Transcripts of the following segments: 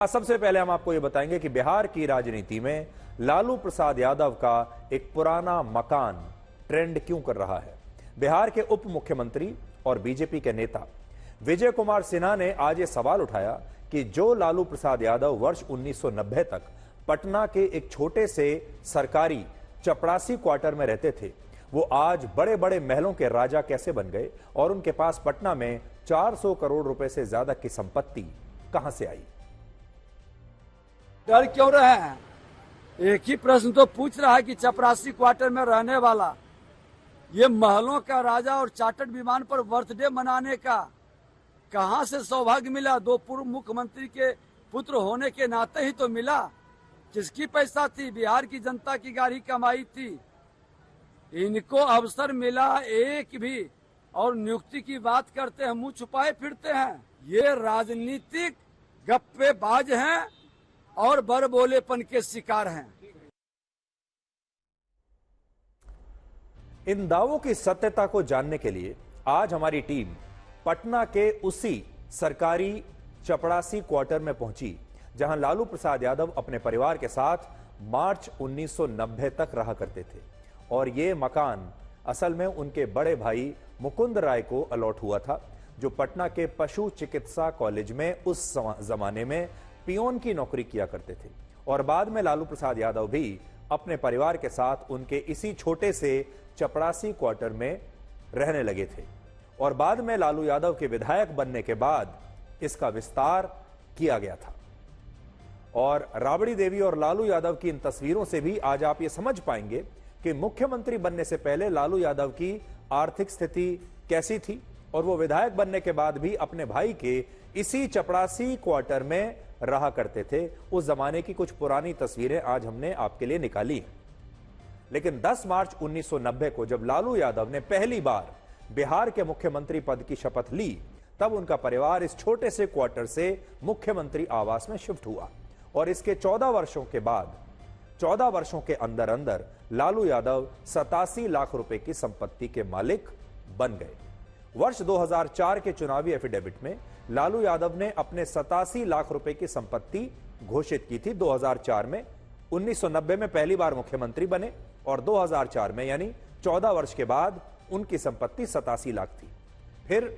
सबसे पहले हम आपको यह बताएंगे कि बिहार की राजनीति में लालू प्रसाद यादव का एक पुराना मकान ट्रेंड क्यों कर रहा है। बिहार के उप मुख्यमंत्री और बीजेपी के नेता विजय कुमार सिन्हा ने आज यह सवाल उठाया कि जो लालू प्रसाद यादव वर्ष 1990 तक पटना के एक छोटे से सरकारी चपरासी क्वार्टर में रहते थे, वो आज बड़े बड़े महलों के राजा कैसे बन गए और उनके पास पटना में 400 करोड़ रुपए से ज्यादा की संपत्ति कहां से आई। डर क्यों रहे हैं? एक ही प्रश्न तो पूछ रहा है कि चपरासी क्वार्टर में रहने वाला ये महलों का राजा और चार्टर्ड विमान पर बर्थडे मनाने का कहां से सौभाग्य मिला? दो पूर्व मुख्यमंत्री के पुत्र होने के नाते ही तो मिला। किसकी पैसा थी? बिहार की जनता की गाढ़ी कमाई थी। इनको अवसर मिला एक भी, और नियुक्ति की बात करते हैं, मुंह छुपाए फिरते हैं। ये राजनीतिक गप्पेबाज हैं और बड़बोलेपन के शिकार हैं। इन दावों की सत्यता को जानने के लिए आज हमारी टीम पटना के उसी सरकारी चपरासी क्वार्टर में पहुंची जहां लालू प्रसाद यादव अपने परिवार के साथ मार्च 1990 तक रहा करते थे। और ये मकान असल में उनके बड़े भाई मुकुंद राय को अलॉट हुआ था, जो पटना के पशु चिकित्सा कॉलेज में उस जमाने में पियोन की नौकरी किया करते थे। और बाद में लालू प्रसाद यादव भी अपने परिवार के साथ उनके इसी छोटे से चपरासी क्वार्टर में रहने लगे थे। और बाद में लालू यादव के विधायक बनने के बाद इसका विस्तार किया गया था। और राबड़ी देवी और लालू यादव की इन तस्वीरों से भी आज आप ये समझ पाएंगे कि मुख्यमंत्री बनने से पहले लालू यादव की आर्थिक स्थिति कैसी थी और वो विधायक बनने के बाद भी अपने भाई के इसी चपरासी क्वार्टर में रहा करते थे। उस जमाने की कुछ पुरानी तस्वीरें आज हमने आपके लिए निकाली हैं। लेकिन 10 मार्च 1990 को जब लालू यादव ने पहली बार बिहार के मुख्यमंत्री पद की शपथ ली, तब उनका परिवार इस छोटे से क्वार्टर से मुख्यमंत्री आवास में शिफ्ट हुआ। और इसके 14 वर्षों के बाद 14 वर्षों के अंदर अंदर लालू यादव 87 लाख रुपए की संपत्ति के मालिक बन गए। वर्ष 2004 के चुनावी एफिडेविट में लालू यादव ने अपने 87 लाख रुपए की संपत्ति घोषित की थी 2004 में। 1990 में पहली बार मुख्यमंत्री बने और 2004 में यानी 14 वर्ष के बाद उनकी संपत्ति 87 लाख थी। फिर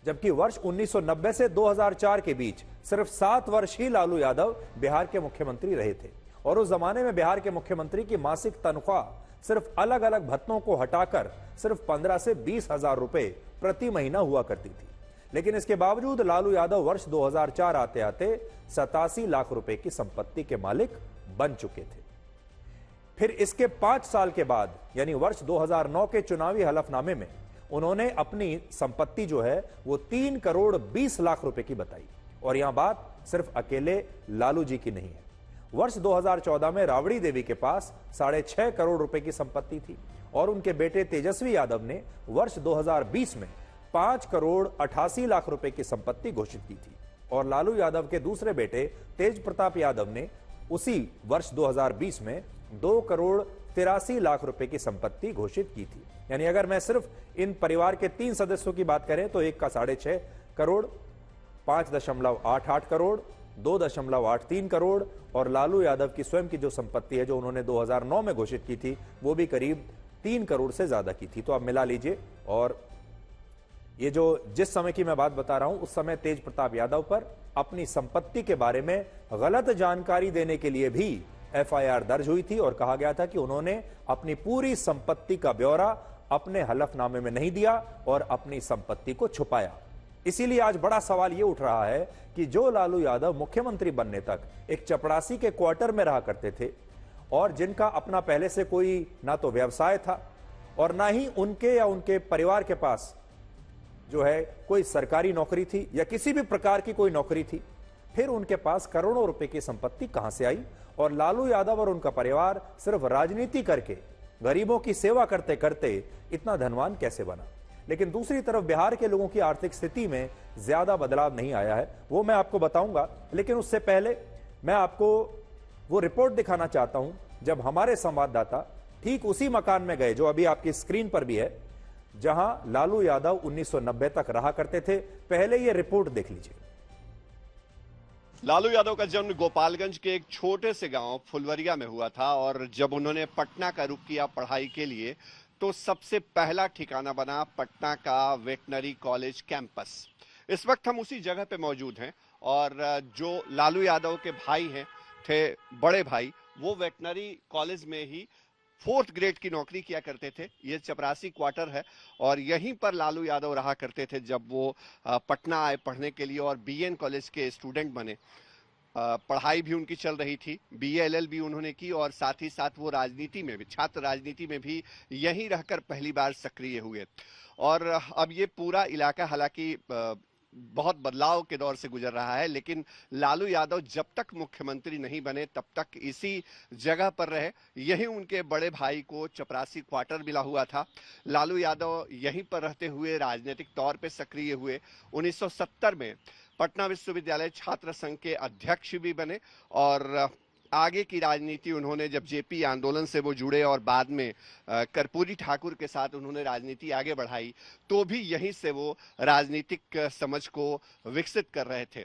जबकि वर्ष 1990 से 2004 के बीच सिर्फ 7 वर्ष ही लालू यादव बिहार के मुख्यमंत्री रहे थे। और उस जमाने में बिहार के मुख्यमंत्री की मासिक तनख्वाह सिर्फ अलग अलग भत्तों को हटाकर सिर्फ 15 से 20 हजार रुपए प्रति महीना हुआ करती थी। लेकिन इसके बावजूद लालू यादव वर्ष 2004 आते आते 87 लाख रुपए की संपत्ति के मालिक बन चुके थे। फिर इसके 5 साल के बाद यानी वर्ष 2009 के चुनावी हलफनामे में उन्होंने अपनी संपत्ति जो है वो 3 करोड़ 20 लाख रुपए की बताई। और यहां बात सिर्फ अकेले लालू जी की नहीं है। वर्ष 2014 में राबड़ी देवी के पास 6.5 करोड़ रुपए की संपत्ति थी और उनके बेटे तेजस्वी यादव ने वर्ष 2020 में 5 करोड़ 88 लाख रुपए की संपत्ति घोषित की थी। और लालू यादव के दूसरे बेटे तेज प्रताप यादव ने उसी वर्ष 2020 में 2 करोड़ 83 लाख रुपए की संपत्ति घोषित की थी। यानी अगर मैं सिर्फ इन परिवार के 3 सदस्यों की बात करें तो एक का 6.5 करोड़, 5.88 करोड़, 2.83 करोड़ और लालू यादव की स्वयं की जो संपत्ति है जो उन्होंने 2009 में घोषित की थी वो भी करीब 3 करोड़ से ज्यादा की थी। तो आप मिला लीजिए। और ये जो जिस समय की मैं बात बता रहा हूं उस समय तेज प्रताप यादव पर अपनी संपत्ति के बारे में गलत जानकारी देने के लिए भी एफआईआर दर्ज हुई थी और कहा गया था कि उन्होंने अपनी पूरी संपत्ति का ब्यौरा अपने हलफनामे में नहीं दिया और अपनी संपत्ति को छुपाया। इसीलिए आज बड़ा सवाल यह उठ रहा है कि जो लालू यादव मुख्यमंत्री बनने तक एक चपरासी के क्वार्टर में रहा करते थे और जिनका अपना पहले से कोई ना तो व्यवसाय था और ना ही उनके या उनके परिवार के पास जो है कोई सरकारी नौकरी थी या किसी भी प्रकार की कोई नौकरी थी, फिर उनके पास करोड़ों रुपए की संपत्ति कहां से आई? और लालू यादव और उनका परिवार सिर्फ राजनीति करके गरीबों की सेवा करते करते इतना धनवान कैसे बना? लेकिन दूसरी तरफ बिहार के लोगों की आर्थिक स्थिति में ज्यादा बदलाव नहीं आया है, वो मैं आपको बताऊंगा। लेकिन उससे पहले मैं आपको वो रिपोर्ट दिखाना चाहता हूं जब हमारे संवाददाता ठीक उसी मकान में गए जो अभी आपकी स्क्रीन पर भी है, जहां लालू यादव 1990 तक रहा करते थे। पहले ये रिपोर्ट देख लीजिए। लालू यादव का जन्म गोपालगंज के एक छोटे से गांव फुलवरिया में हुआ था और जब उन्होंने पटना का रुख किया पढ़ाई के लिए तो सबसे पहला ठिकाना बना पटना का वेटनरी कॉलेज कैंपस। इस वक्त हम उसी जगह पे मौजूद हैं और जो लालू यादव के भाई हैं थे बड़े भाई, वो वेटनरी कॉलेज में ही 4th ग्रेड की नौकरी किया करते थे। ये चपरासी क्वार्टर है और यहीं पर लालू यादव रहा करते थे जब वो पटना आए पढ़ने के लिए और बीएन कॉलेज के स्टूडेंट बने। पढ़ाई भी उनकी चल रही थी, बीए एलएलबी उन्होंने की और साथ ही साथ वो राजनीति में भी, छात्र राजनीति में भी यहीं रहकर पहली बार सक्रिय हुए। और अब ये पूरा इलाका हालांकि बहुत बदलाव के दौर से गुजर रहा है, लेकिन लालू यादव जब तक मुख्यमंत्री नहीं बने तब तक इसी जगह पर रहे। यहीं उनके बड़े भाई को चपरासी क्वार्टर मिला हुआ था। लालू यादव यहीं पर रहते हुए राजनीतिक तौर पे सक्रिय हुए। 1970 में पटना विश्वविद्यालय छात्र संघ के अध्यक्ष भी बने और आगे की राजनीति उन्होंने, जब जेपी आंदोलन से वो जुड़े और बाद में कर्पूरी ठाकुर के साथ उन्होंने राजनीति आगे बढ़ाई, तो भी यहीं से वो राजनीतिक समझ को विकसित कर रहे थे।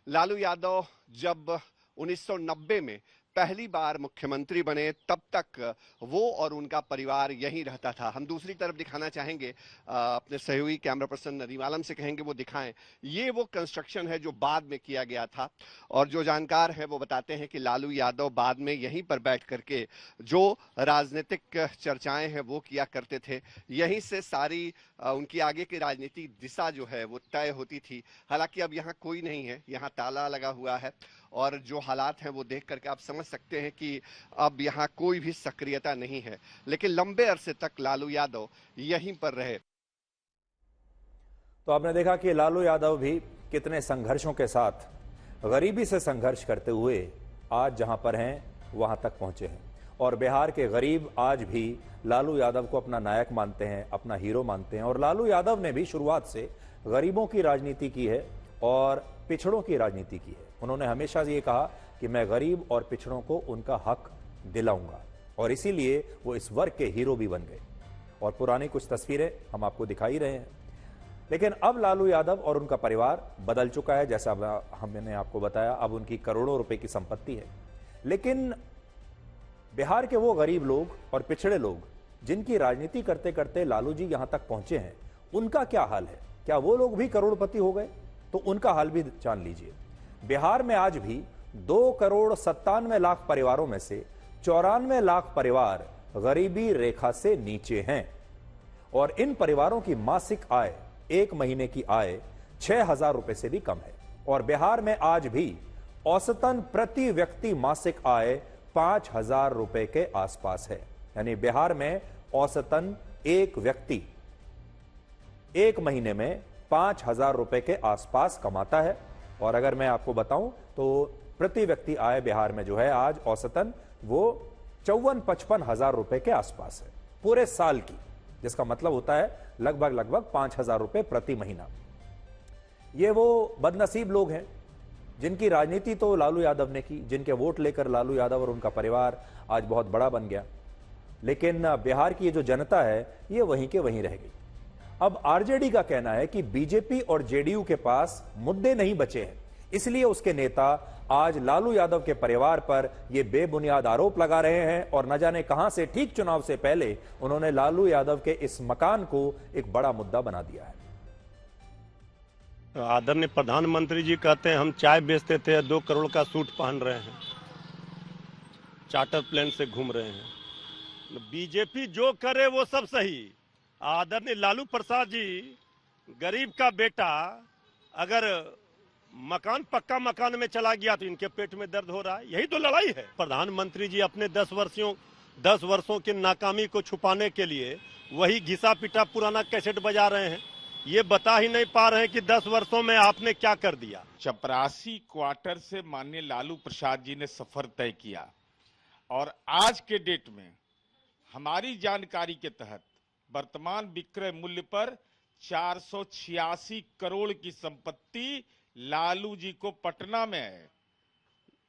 लालू यादव जब 1990 में पहली बार मुख्यमंत्री बने तब तक वो और उनका परिवार यहीं रहता था। हम दूसरी तरफ दिखाना चाहेंगे, अपने सहयोगी कैमरा पर्सन नदीम आलम से कहेंगे वो दिखाएं। ये वो कंस्ट्रक्शन है जो बाद में किया गया था और जो जानकार है वो बताते हैं कि लालू यादव बाद में यहीं पर बैठ करके जो राजनीतिक चर्चाएं हैं वो किया करते थे। यहीं से सारी उनकी आगे की राजनीतिक दिशा जो है वो तय होती थी। हालांकि अब यहाँ कोई नहीं है, यहाँ ताला लगा हुआ है और जो हालात हैं वो देख करके आप समझ सकते हैं कि अब यहाँ कोई भी सक्रियता नहीं है, लेकिन लंबे अरसे तक लालू यादव यहीं पर रहे। तो आपने देखा कि लालू यादव भी कितने संघर्षों के साथ गरीबी से संघर्ष करते हुए आज जहां पर हैं वहां तक पहुंचे हैं और बिहार के गरीब आज भी लालू यादव को अपना नायक मानते हैं, अपना हीरो मानते हैं। और लालू यादव ने भी शुरुआत से गरीबों की राजनीति की है और पिछड़ों की राजनीति की है। उन्होंने हमेशा ये कहा कि मैं गरीब और पिछड़ों को उनका हक दिलाऊंगा और इसीलिए वो इस वर्ग के हीरो भी बन गए। और पुरानी कुछ तस्वीरें हम आपको दिखाई रहे हैं, लेकिन अब लालू यादव और उनका परिवार बदल चुका है। जैसा हमने आपको बताया, अब उनकी करोड़ों रुपए की संपत्ति है। लेकिन बिहार के वो गरीब लोग और पिछड़े लोग जिनकी राजनीति करते करते लालू जी यहां तक पहुंचे हैं, उनका क्या हाल है? क्या वो लोग भी करोड़पति हो गए? तो उनका हाल भी जान लीजिए। बिहार में आज भी 2,97,00,000 परिवारों में से 94 लाख परिवार गरीबी रेखा से नीचे हैं और इन परिवारों की मासिक आय, एक महीने की आय 6,000 रुपए से भी कम है। और बिहार में आज भी औसतन प्रति व्यक्ति मासिक आय 5,000 रुपए के आसपास है। यानी बिहार में औसतन एक व्यक्ति एक महीने में 5,000 रुपए के आसपास कमाता है। और अगर मैं आपको बताऊं तो प्रति व्यक्ति आय बिहार में जो है आज औसतन वो 54-55 हजार रुपए के आसपास है पूरे साल की, जिसका मतलब होता है लगभग 5,000 रुपए प्रति महीना। ये वो बदनसीब लोग हैं जिनकी राजनीति तो लालू यादव ने की, जिनके वोट लेकर लालू यादव और उनका परिवार आज बहुत बड़ा बन गया। लेकिन बिहार की ये जो जनता है ये वहीं के वहीं रह गई। अब आरजेडी का कहना है कि बीजेपी और जेडीयू के पास मुद्दे नहीं बचे हैं, इसलिए उसके नेता आज लालू यादव के परिवार पर यह बेबुनियाद आरोप लगा रहे हैं और न जाने कहां से ठीक चुनाव से पहले उन्होंने लालू यादव के इस मकान को एक बड़ा मुद्दा बना दिया है। आदरणीय प्रधानमंत्री जी कहते हैं हम चाय बेचते थे, 2 करोड़ का सूट पहन रहे हैं, चार्टर प्लेन से घूम रहे हैं। बीजेपी जो करे वो सब सही। आदरणीय लालू प्रसाद जी, गरीब का बेटा अगर पक्का मकान में चला गया तो इनके पेट में दर्द हो रहा है। यही तो लड़ाई है। प्रधानमंत्री जी अपने 10 वर्षों की नाकामी को छुपाने के लिए वही घिसा पिटा पुराना कैसेट बजा रहे हैं। ये बता ही नहीं पा रहे हैं कि 10 वर्षों में आपने क्या कर दिया। चपरासी क्वार्टर से माननीय लालू प्रसाद जी ने सफर तय किया और आज के डेट में हमारी जानकारी के तहत वर्तमान विक्रय मूल्य पर 486 करोड़ की संपत्ति लालू जी को पटना में है।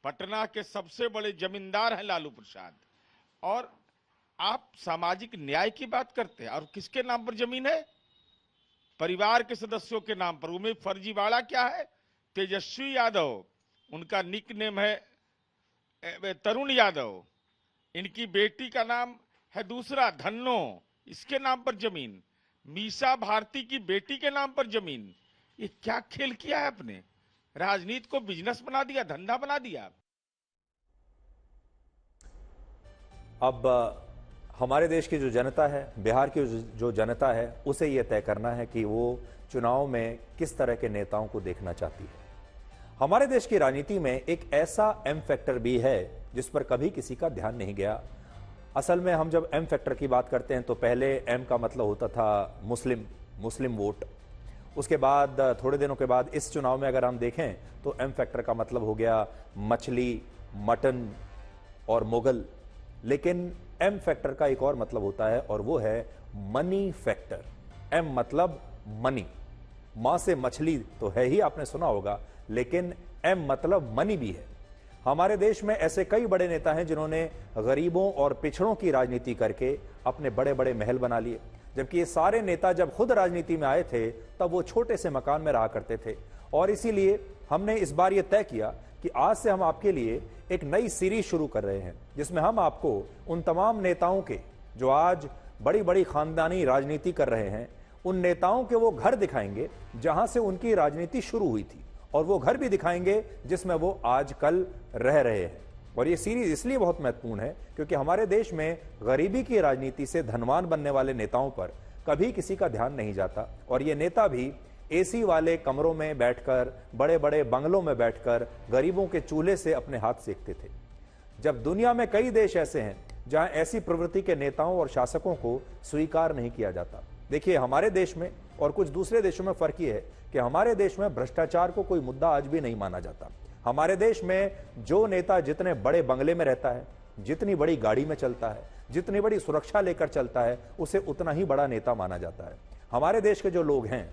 पटना के सबसे बड़े जमींदार हैं लालू प्रसाद। और आप सामाजिक न्याय की बात करते हैं और किसके नाम पर जमीन है? परिवार के सदस्यों के नाम पर। उनमें फर्जीवाड़ा क्या है? तेजस्वी यादव उनका निक नेम है तरुण यादव, इनकी बेटी का नाम है दूसरा धन्नो, इसके नाम पर जमीन, मीसा भारती की बेटी के नाम पर जमीन। ये क्या खेल किया है आपने? राजनीति को बिजनेस बना दिया, धंधा बना दिया। अब हमारे देश की जो जनता है, बिहार की जो जनता है, उसे यह तय करना है कि वो चुनाव में किस तरह के नेताओं को देखना चाहती है। हमारे देश की राजनीति में एक ऐसा एम फैक्टर भी है जिस पर कभी किसी का ध्यान नहीं गया। असल में हम जब एम फैक्टर की बात करते हैं तो पहले एम का मतलब होता था मुस्लिम वोट। उसके बाद थोड़े दिनों के बाद इस चुनाव में अगर हम देखें तो एम फैक्टर का मतलब हो गया मछली, मटन और मुगल। लेकिन एम फैक्टर का एक और मतलब होता है और वो है मनी फैक्टर। एम मतलब मनी, मां से मछली तो है ही, आपने सुना होगा, लेकिन एम मतलब मनी भी है। हमारे देश में ऐसे कई बड़े नेता हैं जिन्होंने गरीबों और पिछड़ों की राजनीति करके अपने बड़े बड़े महल बना लिए, जबकि ये सारे नेता जब खुद राजनीति में आए थे तब वो छोटे से मकान में रहा करते थे। और इसीलिए हमने इस बार ये तय किया कि आज से हम आपके लिए एक नई सीरीज शुरू कर रहे हैं जिसमें हम आपको उन तमाम नेताओं के जो आज बड़ी बड़ी खानदानी राजनीति कर रहे हैं, उन नेताओं के वो घर दिखाएंगे जहां से उनकी राजनीति शुरू हुई थी, और वो घर भी दिखाएंगे जिसमें वो आजकल रह रहे हैं। और ये सीरीज इसलिए बहुत महत्वपूर्ण है क्योंकि हमारे देश में गरीबी की राजनीति से धनवान बनने वाले नेताओं पर कभी किसी का ध्यान नहीं जाता। और ये नेता भी एसी वाले कमरों में बैठकर, बड़े बड़े बंगलों में बैठकर गरीबों के चूल्हे से अपने हाथ सेकते थे। जब दुनिया में कई देश ऐसे हैं जहां ऐसी प्रवृत्ति के नेताओं और शासकों को स्वीकार नहीं किया जाता। देखिए, हमारे देश में और कुछ दूसरे देशों में फर्क यह है कि हमारे देश में भ्रष्टाचार को कोई मुद्दा आज भी नहीं माना जाता। हमारे देश में जो नेता जितने बड़े बंगले में रहता है, जितनी बड़ी गाड़ी में चलता है, जितनी बड़ी सुरक्षा लेकर चलता है, उसे उतना ही बड़ा नेता माना जाता है। हमारे देश के जो लोग हैं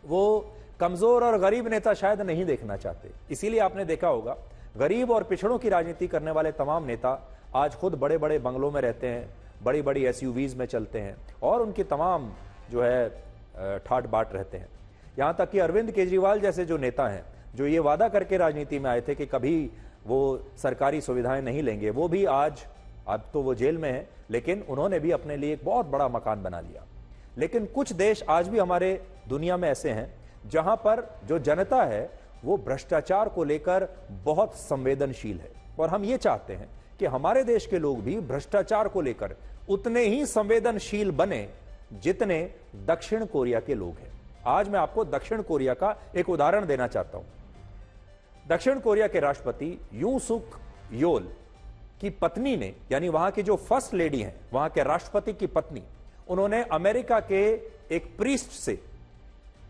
वो कमजोर और गरीब नेता शायद नहीं देखना चाहते। इसीलिए आपने देखा होगा गरीब और पिछड़ों की राजनीति करने वाले तमाम नेता आज खुद बड़े बड़े बंगलों में रहते हैं, बड़ी बड़ी एसयूवीज में चलते हैं और उनकी तमाम जो है ठाट बाट रहते हैं। यहां तक कि अरविंद केजरीवाल जैसे जो नेता हैं, जो ये वादा करके राजनीति में आए थे कि कभी वो सरकारी सुविधाएं नहीं लेंगे, वो भी आज, अब तो वो जेल में है, लेकिन उन्होंने भी अपने लिए एक बहुत बड़ा मकान बना लिया। लेकिन कुछ देश आज भी हमारे दुनिया में ऐसे हैं जहां पर जो जनता है वो भ्रष्टाचार को लेकर बहुत संवेदनशील है। और हम ये चाहते हैं कि हमारे देश के लोग भी भ्रष्टाचार को लेकर उतने ही संवेदनशील बने जितने दक्षिण कोरिया के लोग हैं। आज मैं आपको दक्षिण कोरिया का एक उदाहरण देना चाहता हूं। दक्षिण कोरिया के राष्ट्रपति यूं सुक योल की पत्नी ने, यानी वहां की जो फर्स्ट लेडी हैं, वहां के राष्ट्रपति की पत्नी, उन्होंने अमेरिका के एक प्रीस्ट से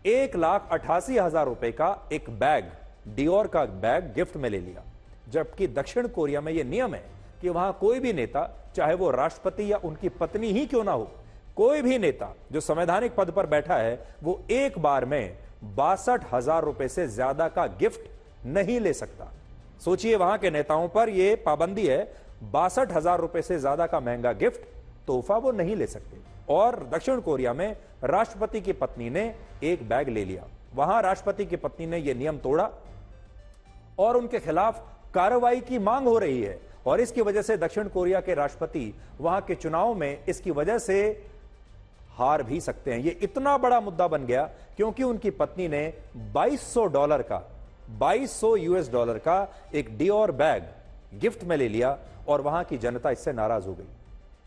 1,88,000 रुपए का एक बैग, डियोर का बैग गिफ्ट में ले लिया। जबकि दक्षिण कोरिया में यह नियम है कि वहां कोई भी नेता, चाहे वो राष्ट्रपति या उनकी पत्नी ही क्यों ना हो, कोई भी नेता जो संवैधानिक पद पर बैठा है वो एक बार में 62,000 रुपए से ज्यादा का गिफ्ट नहीं ले सकता। सोचिए, वहां के नेताओं पर यह पाबंदी है, 62,000 रुपए से ज्यादा का महंगा गिफ्ट, तोहफा वो नहीं ले सकते। और दक्षिण कोरिया में राष्ट्रपति की पत्नी ने एक बैग ले लिया। वहां राष्ट्रपति की पत्नी ने यह नियम तोड़ा और उनके खिलाफ कार्रवाई की मांग हो रही है। और इसकी वजह से दक्षिण कोरिया के राष्ट्रपति वहां के चुनाव में इसकी वजह से हार भी सकते हैं। यह इतना बड़ा मुद्दा बन गया क्योंकि उनकी पत्नी ने $2,200 US डॉलर का एक डियोर बैग गिफ्ट में ले लिया और वहां की जनता इससे नाराज हो गई।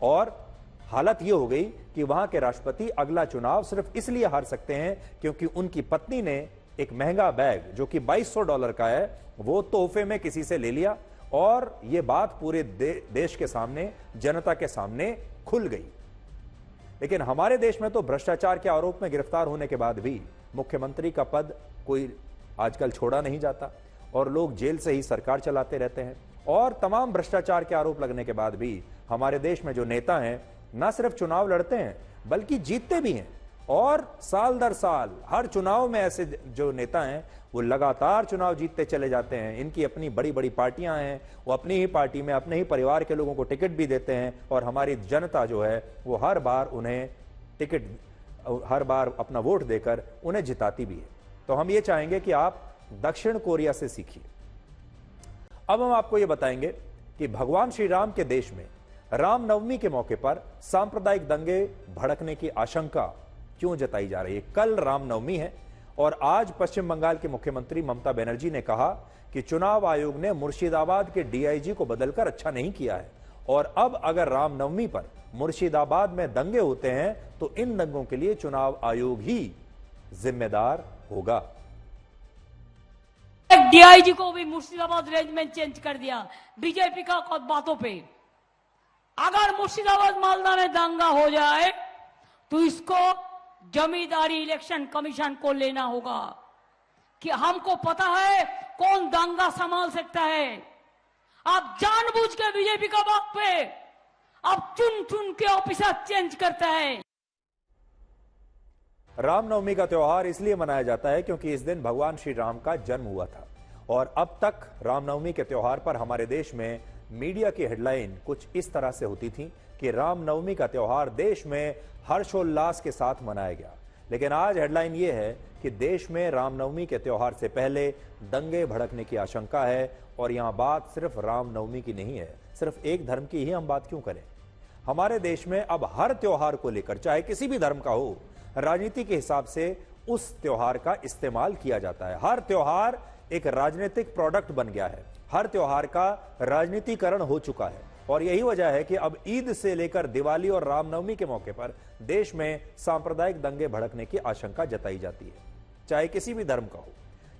और हालत यह हो गई कि वहां के राष्ट्रपति अगला चुनाव सिर्फ इसलिए हार सकते हैं क्योंकि उनकी पत्नी ने एक महंगा बैग जो कि $2,200 का है वो तोहफे में किसी से ले लिया। और यह बात पूरे देश के सामने, जनता के सामने खुल गई। लेकिन हमारे देश में तो भ्रष्टाचार के आरोप में गिरफ्तार होने के बाद भी मुख्यमंत्री का पद कोई आजकल छोड़ा नहीं जाता और लोग जेल से ही सरकार चलाते रहते हैं। और तमाम भ्रष्टाचार के आरोप लगने के बाद भी हमारे देश में जो नेता हैं न सिर्फ चुनाव लड़ते हैं बल्कि जीतते भी हैं। और साल दर साल हर चुनाव में ऐसे जो नेता हैं वो लगातार चुनाव जीतते चले जाते हैं। इनकी अपनी बड़ी बड़ी पार्टियां हैं, वो अपनी ही पार्टी में अपने ही परिवार के लोगों को टिकट भी देते हैं और हमारी जनता जो है वो हर बार उन्हें टिकट, हर बार अपना वोट देकर उन्हें जिताती भी है। तो हम ये चाहेंगे कि आप दक्षिण कोरिया से सीखिए। अब हम आपको यह बताएंगे कि भगवान श्री राम के देश में रामनवमी के मौके पर सांप्रदायिक दंगे भड़कने की आशंका क्यों जताई जा रही है। कल रामनवमी है और आज पश्चिम बंगाल के मुख्यमंत्री ममता बनर्जी ने कहा कि चुनाव आयोग ने मुर्शिदाबाद के डीआईजी को बदलकर अच्छा नहीं किया है और अब अगर रामनवमी पर मुर्शिदाबाद में दंगे होते हैं तो इन दंगों के लिए चुनाव आयोग ही जिम्मेदार होगा। डीआईजी को भी मुर्शिदाबाद रेंज में चेंज कर दिया बीजेपी का बातों पे। अगर मुर्शिदाबाद मालदा में दंगा हो जाए तो इसको जमींदारी इलेक्शन कमीशन को लेना होगा कि हमको पता है कौन दंगा संभाल सकता है। आप जानबूझ के बीजेपी का बात पे अब चुन चुन के ऑफिसर चेंज करता है। रामनवमी का त्योहार इसलिए मनाया जाता है क्योंकि इस दिन भगवान श्री राम का जन्म हुआ था और अब तक रामनवमी के त्योहार पर हमारे देश में मीडिया की हेडलाइन कुछ इस तरह से होती थी कि रामनवमी का त्योहार देश में हर्षोल्लास के साथ मनाया गया। लेकिन आज हेडलाइन यह है कि देश में रामनवमी के त्योहार से पहले दंगे भड़कने की आशंका है और यहां बात सिर्फ रामनवमी की नहीं है, सिर्फ एक धर्म की ही हम बात क्यों करें। हमारे देश में अब हर त्योहार को लेकर, चाहे किसी भी धर्म का हो, राजनीति के हिसाब से उस त्योहार का इस्तेमाल किया जाता है। हर त्योहार एक राजनीतिक प्रोडक्ट बन गया है, हर त्योहार का राजनीतिकरण हो चुका है और यही वजह है कि अब ईद से लेकर दिवाली और रामनवमी के मौके पर देश में सांप्रदायिक दंगे भड़कने की आशंका जताई जाती है, चाहे किसी भी धर्म का हो।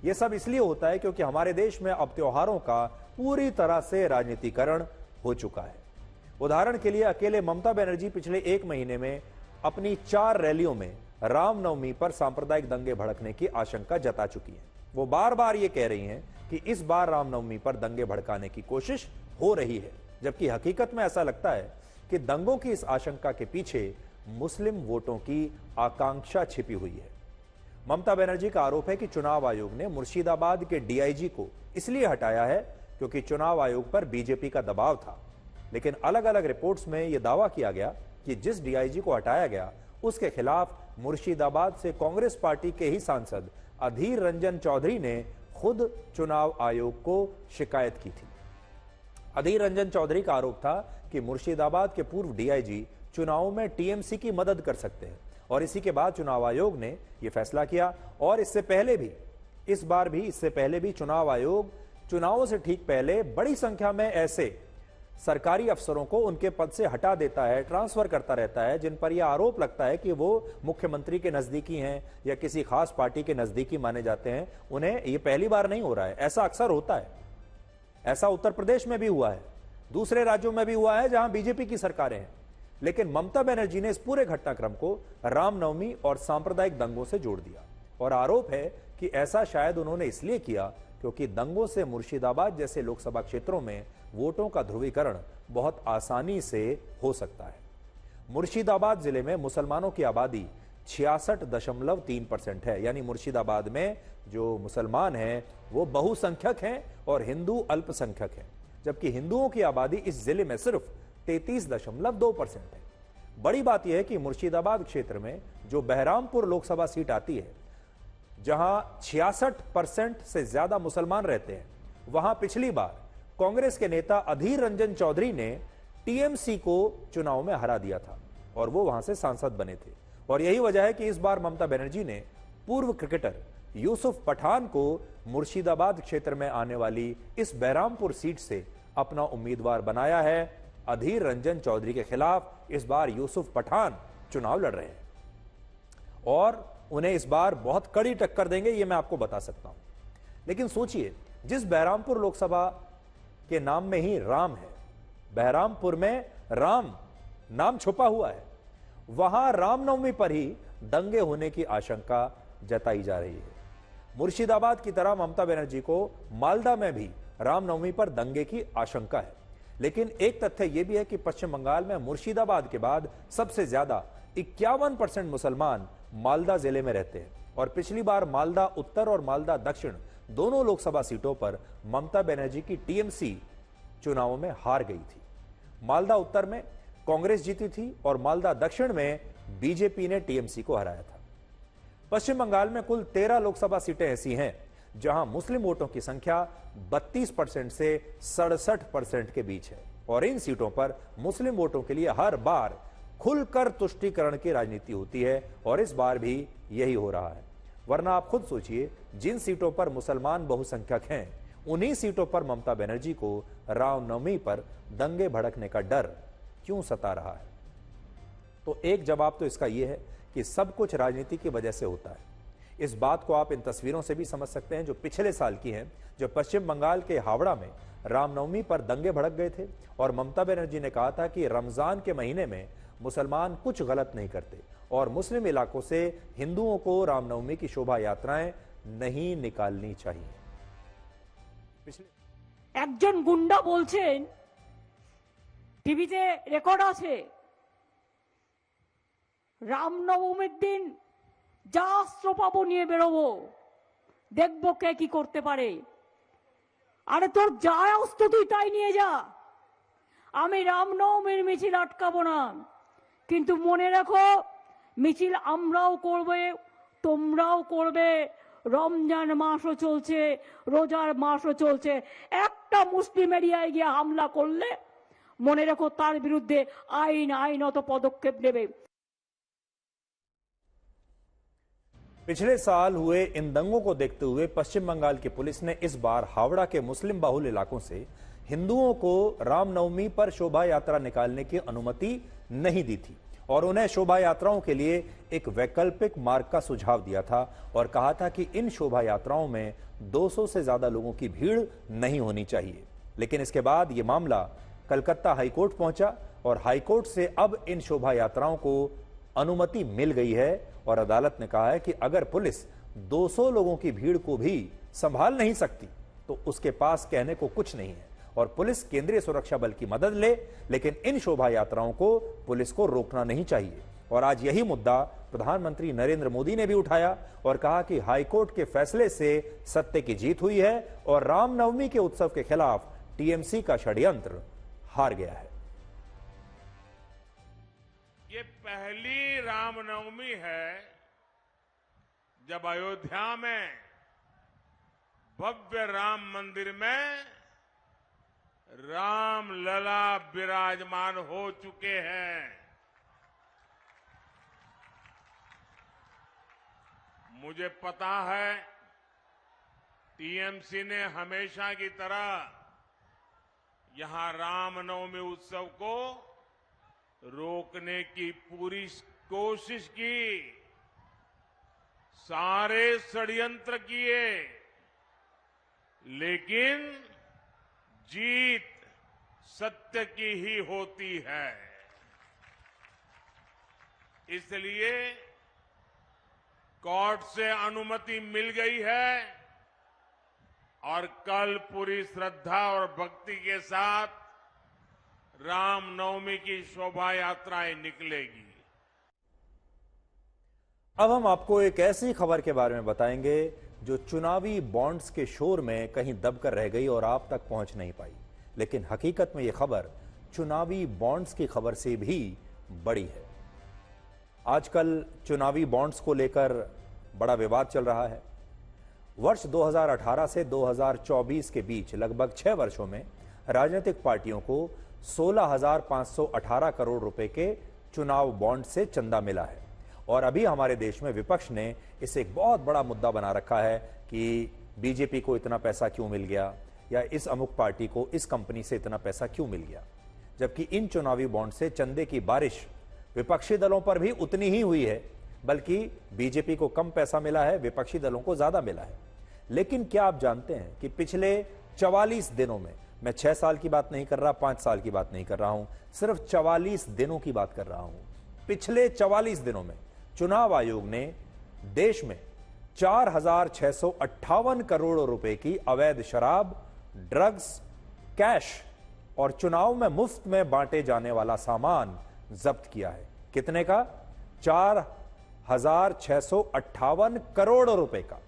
यह सब इसलिए होता है क्योंकि हमारे देश में अब त्योहारों का पूरी तरह से राजनीतिकरण हो चुका है। उदाहरण के लिए अकेले ममता बनर्जी पिछले एक महीने में अपनी 4 रैलियों में रामनवमी पर सांप्रदायिक दंगे भड़कने की आशंका जता चुकी है। वो बार बार ये कह रही हैं कि इस बार रामनवमी पर दंगे भड़काने की कोशिश हो रही है, जबकि हकीकत में ऐसा लगता है कि दंगों की इस आशंका के पीछे मुस्लिम वोटों की आकांक्षा छिपी हुई है। ममता बनर्जी का आरोप है कि चुनाव आयोग ने मुर्शिदाबाद के डीआईजी को इसलिए हटाया है क्योंकि चुनाव आयोग पर बीजेपी का दबाव था। लेकिन अलग अलग रिपोर्ट्स में यह दावा किया गया कि जिस डीआईजी को हटाया गया उसके खिलाफ मुर्शिदाबाद से कांग्रेस पार्टी के ही सांसद अधीर रंजन चौधरी ने खुद चुनाव आयोग को शिकायत की थी। अधीर रंजन चौधरी का आरोप था कि मुर्शिदाबाद के पूर्व डीआईजी चुनावों में टीएमसी की मदद कर सकते हैं और इसी के बाद चुनाव आयोग ने यह फैसला किया। और इससे पहले भी चुनाव आयोग चुनावों से ठीक पहले बड़ी संख्या में ऐसे सरकारी अफसरों को उनके पद से हटा देता है, ट्रांसफर करता रहता है जिन पर यह आरोप लगता है कि वो मुख्यमंत्री के नजदीकी हैं या किसी खास पार्टी के नजदीकी माने जाते हैं। उन्हें यह पहली बार नहीं हो रहा है, ऐसा अक्सर होता है। ऐसा उत्तर प्रदेश में भी हुआ है, दूसरे राज्यों में भी हुआ है जहां बीजेपी की सरकारें हैं। लेकिन ममता बनर्जी ने इस पूरे घटनाक्रम को रामनवमी और सांप्रदायिक दंगों से जोड़ दिया और आरोप है कि ऐसा शायद उन्होंने इसलिए किया क्योंकि दंगों से मुर्शिदाबाद जैसे लोकसभा क्षेत्रों में वोटों का ध्रुवीकरण बहुत आसानी से हो सकता है। मुर्शिदाबाद जिले में मुसलमानों की आबादी 66.3% है, यानी मुर्शिदाबाद में जो मुसलमान हैं वो बहुसंख्यक हैं और हिंदू अल्पसंख्यक हैं, जबकि हिंदुओं की आबादी इस जिले में सिर्फ 33.2% है। बड़ी बात यह है कि मुर्शिदाबाद क्षेत्र में जो बहरामपुर लोकसभा सीट आती है, जहां 66% से ज्यादा मुसलमान रहते हैं, वहां पिछली बार कांग्रेस के नेता अधीर रंजन चौधरी ने टीएमसी को चुनाव में हरा दिया था और वो वहां से सांसद बने थे। और यही वजह है कि इस बार ममता बनर्जी ने पूर्व क्रिकेटर यूसुफ पठान को मुर्शिदाबाद क्षेत्र में आने वाली इस बहरामपुर सीट से अपना उम्मीदवार बनाया है। अधीर रंजन चौधरी के खिलाफ इस बार यूसुफ पठान चुनाव लड़ रहे हैं और उन्हें इस बार बहुत कड़ी टक्कर देंगे, यह मैं आपको बता सकता हूं। लेकिन सोचिए, जिस बहरामपुर लोकसभा के नाम में ही राम है, बहरामपुर में राम नाम छुपा हुआ है, वहां रामनवमी पर ही दंगे होने की आशंका जताई जा रही है। मुर्शिदाबाद की तरह ममता बनर्जी को मालदा में भी रामनवमी पर दंगे की आशंका है। लेकिन एक तथ्य यह भी है कि पश्चिम बंगाल में मुर्शिदाबाद के बाद सबसे ज्यादा 51% मुसलमान मालदा जिले में रहते हैं और पिछली बार मालदा उत्तर और मालदा दक्षिण दोनों लोकसभा सीटों पर ममता बनर्जी की टीएमसी चुनावों में हार गई थी। मालदा उत्तर में कांग्रेस जीती थी और मालदा दक्षिण में बीजेपी ने टीएमसी को हराया था। पश्चिम बंगाल में कुल 13 लोकसभा सीटें ऐसी हैं जहां मुस्लिम वोटों की संख्या 32% से 67% के बीच है। और इन सीटों पर मुस्लिम वोटों के लिए हर बार खुलकर तुष्टीकरण की राजनीति होती है और इस बार भी यही हो रहा है। वरना आप खुद सोचिए, जिन सीटों पर मुसलमान बहुसंख्यक हैं उन्हीं सीटों पर ममता बनर्जी को रामनवमी पर दंगे भड़कने का डर क्यों सता रहा है? तो एक जवाब तो इसका यह है कि सब कुछ राजनीति की वजह से होता है। इस बात को आप इन तस्वीरों से भी समझ सकते हैं जो पिछले साल की हैं, जब पश्चिम बंगाल के हावड़ा में रामनवमी पर दंगे भड़क गए थे और ममता बनर्जी ने कहा था कि रमजान के महीने में मुसलमान कुछ गलत नहीं करते और मुस्लिम इलाकों से हिंदुओं को रामनवमी की शोभा यात्राएं नहीं निकालनी चाहिए। একজন গুন্ডা বলছেন, টিভিতে রেকর্ড আছে, রামনবমীর দিন যা অস্ত্র পাবো নিয়ে বেরোবো, দেখবো কে কি করতে পারে। আরে তোর যা অস্ত্র তুই তাই নিয়ে যা, আমি রামনবমীর মিছিল আটকাবো না। কিন্তু মনে রাখো, মিছিল আমরাও করবে, তোমরাও করবে। রমজান মাসও চলছে, রোজার মাসও চলছে। একটা মুসলিম এরিয়ায় গিয়ে হামলা করলে মনে রাখো তার বিরুদ্ধে আইনত পদক্ষেপ নেবে। पिछले साल हुए इन दंगों को देखते हुए पश्चिम बंगाल की पुलिस ने इस बार हावड़ा के मुस्लिम बाहुल इलाकों से हिंदुओं को रामनवमी पर शोभा यात्रा निकालने की अनुमति नहीं दी थी और उन्हें शोभा यात्राओं के लिए एक वैकल्पिक मार्ग का सुझाव दिया था और कहा था कि इन शोभा यात्राओं में 200 से ज्यादा लोगों की भीड़ नहीं होनी चाहिए। लेकिन इसके बाद यह मामला कलकत्ता हाईकोर्ट पहुंचा और हाईकोर्ट से अब इन शोभा यात्राओं को अनुमति मिल गई है और अदालत ने कहा है कि अगर पुलिस 200 लोगों की भीड़ को भी संभाल नहीं सकती तो उसके पास कहने को कुछ नहीं है और पुलिस केंद्रीय सुरक्षा बल की मदद ले, लेकिन इन शोभा यात्राओं को पुलिस को रोकना नहीं चाहिए। और आज यही मुद्दा प्रधानमंत्री नरेंद्र मोदी ने भी उठाया और कहा कि हाईकोर्ट के फैसले से सत्य की जीत हुई है और रामनवमी के उत्सव के खिलाफ टीएमसी का षड्यंत्र हार गया है। ये पहली रामनवमी है जब अयोध्या में भव्य राम मंदिर में राम लला विराजमान हो चुके हैं। मुझे पता है टीएमसी ने हमेशा की तरह यहां रामनवमी उत्सव को रोकने की पूरी कोशिश की, सारे षड्यंत्र किए, लेकिन जीत सत्य की ही होती है। इसलिए कोर्ट से अनुमति मिल गई है और कल पूरी श्रद्धा और भक्ति के साथ रामनवमी की शोभा यात्राएं निकलेगी। अब हम आपको एक ऐसी खबर के बारे में बताएंगे जो चुनावी बॉन्ड्स के शोर में कहीं दबकर रह गई और आप तक पहुंच नहीं पाई, लेकिन हकीकत में यह खबर चुनावी बॉन्ड्स की खबर से भी बड़ी है। आजकल चुनावी बॉन्ड्स को लेकर बड़ा विवाद चल रहा है। वर्ष 2018 से 2024 के बीच लगभग 6 वर्षों में राजनीतिक पार्टियों को 16,518 करोड़ रुपए के चुनाव बॉन्ड से चंदा मिला है और अभी हमारे देश में विपक्ष ने इसे एक बहुत बड़ा मुद्दा बना रखा है कि बीजेपी को इतना पैसा क्यों मिल गया या इस अमुक पार्टी को इस कंपनी से इतना पैसा क्यों मिल गया, जबकि इन चुनावी बॉन्ड से चंदे की बारिश विपक्षी दलों पर भी उतनी ही हुई है, बल्कि बीजेपी को कम पैसा मिला है, विपक्षी दलों को ज्यादा मिला है। लेकिन क्या आप जानते हैं कि पिछले 44 दिनों में, मैं 6 साल की बात नहीं कर रहा, 5 साल की बात नहीं कर रहा हूं, सिर्फ 44 दिनों की बात कर रहा हूं, पिछले 44 दिनों में चुनाव आयोग ने देश में 4,658 करोड़ रुपए की अवैध शराब, ड्रग्स, कैश और चुनाव में मुफ्त में बांटे जाने वाला सामान जब्त किया है। कितने का? 4,658 करोड़ रुपए का।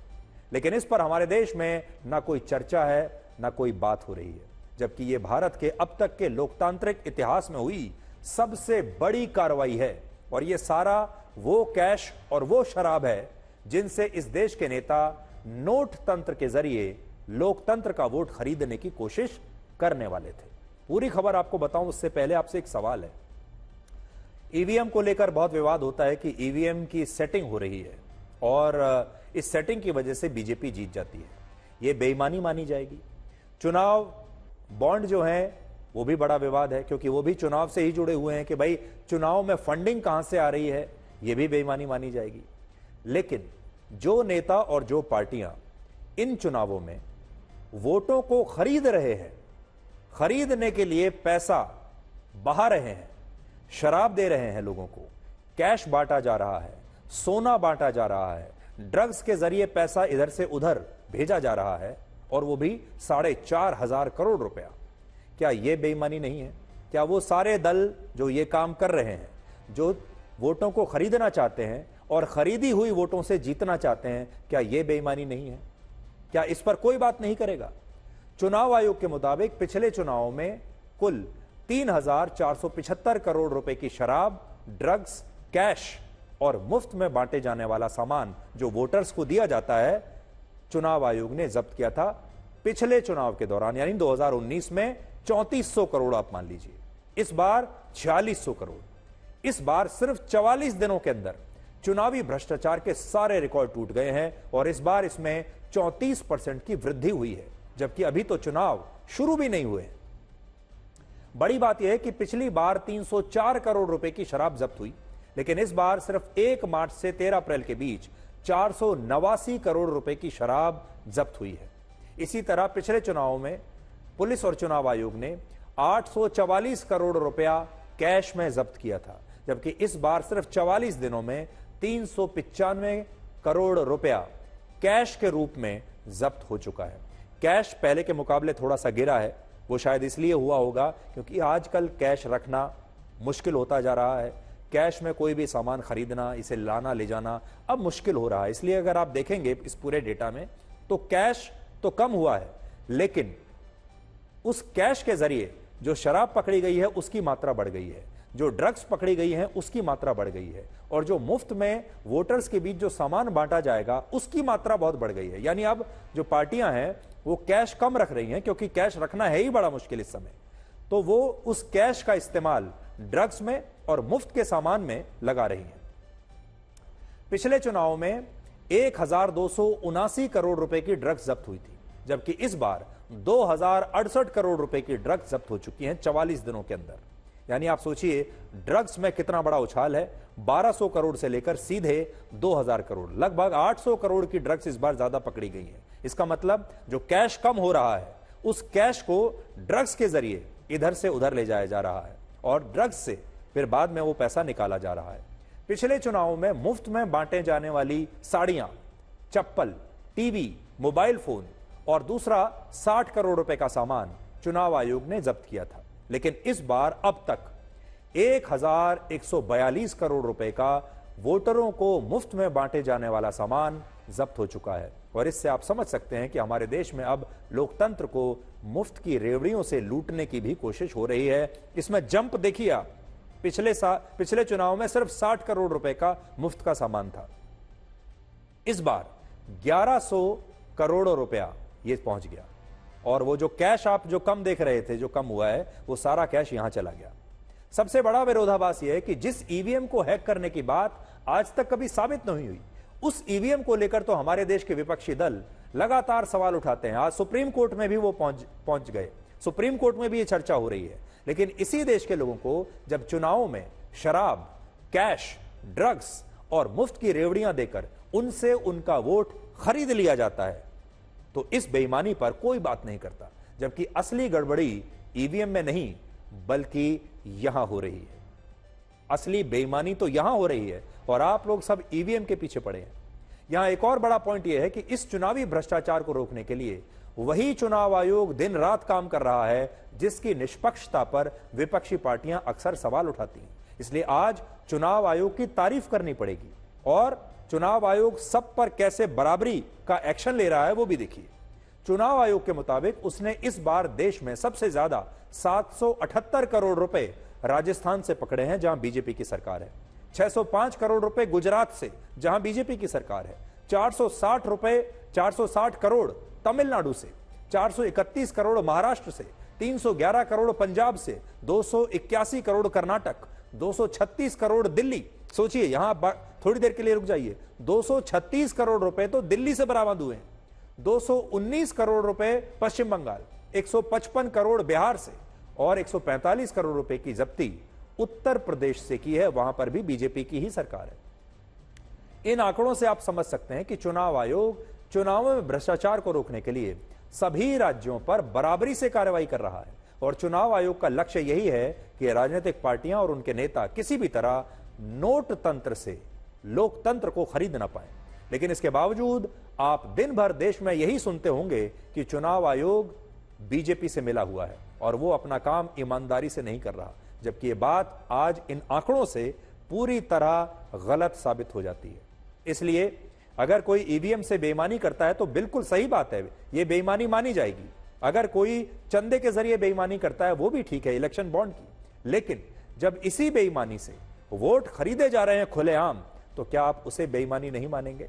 लेकिन इस पर हमारे देश में ना कोई चर्चा है, ना कोई बात हो रही है, जबकि यह भारत के अब तक के लोकतांत्रिक इतिहास में हुई सबसे बड़ी कार्रवाई है और यह सारा वो कैश और वो शराब है जिनसे इस देश के नेता नोट तंत्र के जरिए लोकतंत्र का वोट खरीदने की कोशिश करने वाले थे। पूरी खबर आपको बताऊं उससे पहले आपसे एक सवाल है। ईवीएम को लेकर बहुत विवाद होता है कि ईवीएम की सेटिंग हो रही है और इस सेटिंग की वजह से बीजेपी जीत जाती है। यह बेईमानी मानी जाएगी। चुनाव बॉन्ड जो है वो भी बड़ा विवाद है, क्योंकि वो भी चुनाव से ही जुड़े हुए हैं कि भाई चुनाव में फंडिंग कहां से आ रही है, यह भी बेईमानी मानी जाएगी। लेकिन जो नेता और जो पार्टियां इन चुनावों में वोटों को खरीद रहे हैं, खरीदने के लिए पैसा बहा रहे हैं, शराब दे रहे हैं लोगों को, कैश बांटा जा रहा है, सोना बांटा जा रहा है, ड्रग्स के जरिए पैसा इधर से उधर भेजा जा रहा है, और वो भी 4,500 करोड़ रुपया, क्या यह बेईमानी नहीं है? क्या वो सारे दल जो ये काम कर रहे हैं, जो वोटों को खरीदना चाहते हैं और खरीदी हुई वोटों से जीतना चाहते हैं, क्या यह बेईमानी नहीं है? क्या इस पर कोई बात नहीं करेगा? चुनाव आयोग के मुताबिक पिछले चुनावों में कुल 3,475 करोड़ रुपए की शराब, ड्रग्स, कैश और मुफ्त में बांटे जाने वाला सामान जो वोटर्स को दिया जाता है, चुनाव आयोग ने जब्त किया था पिछले चुनाव के दौरान, यानी 2019 में 3400 करोड़ आप मान लीजिए, इस बार 4600 करोड़। इस बार सिर्फ 44 दिनों के अंदर चुनावी भ्रष्टाचार के सारे रिकॉर्ड टूट गए हैं और इस बार इसमें 34% की वृद्धि हुई है, जबकि अभी तो चुनाव शुरू भी नहीं हुए। बड़ी बात यह है कि पिछली बार 304 करोड़ रुपए की शराब जब्त हुई, लेकिन इस बार सिर्फ 1 मार्च से 13 अप्रैल के बीच 489 करोड़ रुपए की शराब जब्त हुई है। इसी तरह पिछले चुनावों में पुलिस और चुनाव आयोग ने 844 करोड़ रुपया कैश में जब्त किया था, जबकि इस बार सिर्फ 44 दिनों में 395 करोड़ रुपया कैश के रूप में जब्त हो चुका है। कैश पहले के मुकाबले थोड़ा सा गिरा है, वो शायद इसलिए हुआ होगा क्योंकि आजकल कैश रखना मुश्किल होता जा रहा है। कैश में कोई भी सामान खरीदना, इसे लाना ले जाना अब मुश्किल हो रहा है। इसलिए अगर आप देखेंगे इस पूरे डेटा में तो कैश तो कम हुआ है, लेकिन उस कैश के जरिए जो शराब पकड़ी गई है उसकी मात्रा बढ़ गई है, जो ड्रग्स पकड़ी गई है उसकी मात्रा बढ़ गई है, और जो मुफ्त में वोटर्स के बीच जो सामान बांटा जाएगा उसकी मात्रा बहुत बढ़ गई है। यानी अब जो पार्टियां हैं वो कैश कम रख रही हैं, क्योंकि कैश रखना है ही बड़ा मुश्किल इस समय, तो वो उस कैश का इस्तेमाल ड्रग्स में और मुफ्त के सामान में लगा रही हैं। पिछले चुनाव में 1,279 करोड़ रुपए की ड्रग्स जब्त हुई थी, जबकि इस बार 2,068 करोड़ रुपए की ड्रग्स जब्त हो चुकी हैं 44 दिनों के अंदर। यानी आप सोचिए ड्रग्स में कितना बड़ा उछाल है। 1200 करोड़ से लेकर सीधे 2000 करोड़, लगभग 800 करोड़ की ड्रग्स इस बार ज्यादा पकड़ी गई है। इसका मतलब जो कैश कम हो रहा है उस कैश को ड्रग्स के जरिए इधर से उधर ले जाया जा रहा है और ड्रग्स से फिर बाद में वो पैसा निकाला जा रहा है। पिछले चुनावों में मुफ्त में बांटे जाने वाली साड़ियां, चप्पल, टीवी, मोबाइल फोन और दूसरा 60 करोड़ रुपए का सामान चुनाव आयोग ने जब्त किया था, लेकिन इस बार अब तक 1,142 करोड़ रुपए का वोटरों को मुफ्त में बांटे जाने वाला सामान जब्त हो चुका है। और इससे आप समझ सकते हैं कि हमारे देश में अब लोकतंत्र को मुफ्त की रेवड़ियों से लूटने की भी कोशिश हो रही है। इसमें जंप देखिए आप, पिछले चुनाव में सिर्फ 60 करोड़ रुपए का मुफ्त का सामान था, इस बार 1100 करोड़ रुपया ये पहुंच गया। और वो जो कैश आप जो कम देख रहे थे, जो कम हुआ है, वो सारा कैश यहां चला गया। सबसे बड़ा विरोधाभास यह है कि जिस ईवीएम को हैक करने की बात आज तक कभी साबित नहीं हुई, उस ईवीएम को लेकर तो हमारे देश के विपक्षी दल लगातार सवाल उठाते हैं। आज सुप्रीम कोर्ट में भी वो पहुंच गए, सुप्रीम कोर्ट में भी ये चर्चा हो रही है। लेकिन इसी देश के लोगों को जब चुनावों में शराब, कैश, ड्रग्स और मुफ्त की रेवड़ियां देकर उनसे उनका वोट खरीद लिया जाता है, तो इस बेईमानी पर कोई बात नहीं करता, जबकि असली गड़बड़ी ईवीएम में नहीं बल्कि यहां हो रही है। असली बेईमानी तो यहां हो रही है और आप लोग सब ईवीएम के पीछे पड़े हैं। यहां एक और बड़ा पॉइंट यह है कि इस चुनावी भ्रष्टाचार को रोकने के लिए वही चुनाव आयोग दिन रात काम कर रहा है जिसकी निष्पक्षता पर विपक्षी पार्टियां अक्सर सवाल उठाती हैं। इसलिए आज चुनाव आयोग की तारीफ करनी पड़ेगी और चुनाव आयोग सब पर कैसे बराबरी का एक्शन ले रहा है वो भी देखिए। चुनाव आयोग के मुताबिक उसने इस बार देश में सबसे ज्यादा 778 करोड़ रुपए राजस्थान से पकड़े हैं जहां बीजेपी की सरकार है, 605 करोड़ रुपए गुजरात से जहां बीजेपी की सरकार है, 460 करोड़ तमिलनाडु से, 431 करोड़ महाराष्ट्र से, 311 करोड़ पंजाब से, 281 करोड़ कर्नाटक, 236 करोड़ दिल्ली। सोचिए, यहां थोड़ी देर के लिए रुक जाइए, 236 करोड़ रुपए तो दिल्ली से बरामद हुए हैं, 219 करोड़ रुपए पश्चिम बंगाल, 155 करोड़ बिहार से और 145 करोड़ रुपए की जब्ती उत्तर प्रदेश से की है। वहां पर भी बीजेपी की ही सरकार है। इन आंकड़ों से आप समझ सकते हैं कि चुनाव आयोग चुनावों में भ्रष्टाचार को रोकने के लिए सभी राज्यों पर बराबरी से कार्रवाई कर रहा है और चुनाव आयोग का लक्ष्य यही है कि राजनीतिक पार्टियां और उनके नेता किसी भी तरह नोट तंत्र से लोकतंत्र को खरीद ना पाए। लेकिन इसके बावजूद आप दिन भर देश में यही सुनते होंगे कि चुनाव आयोग बीजेपी से मिला हुआ है और वो अपना काम ईमानदारी से नहीं कर रहा, जबकि ये बात आज इन आंकड़ों से पूरी तरह गलत साबित हो जाती है। इसलिए अगर कोई ईवीएम से बेईमानी करता है तो बिल्कुल सही बात है, ये बेईमानी मानी जाएगी। अगर कोई चंदे के जरिए बेईमानी करता है वो भी ठीक है, इलेक्शन बॉन्ड की। लेकिन जब इसी बेईमानी से वोट खरीदे जा रहे हैं खुलेआम, तो क्या आप उसे बेईमानी नहीं मानेंगे?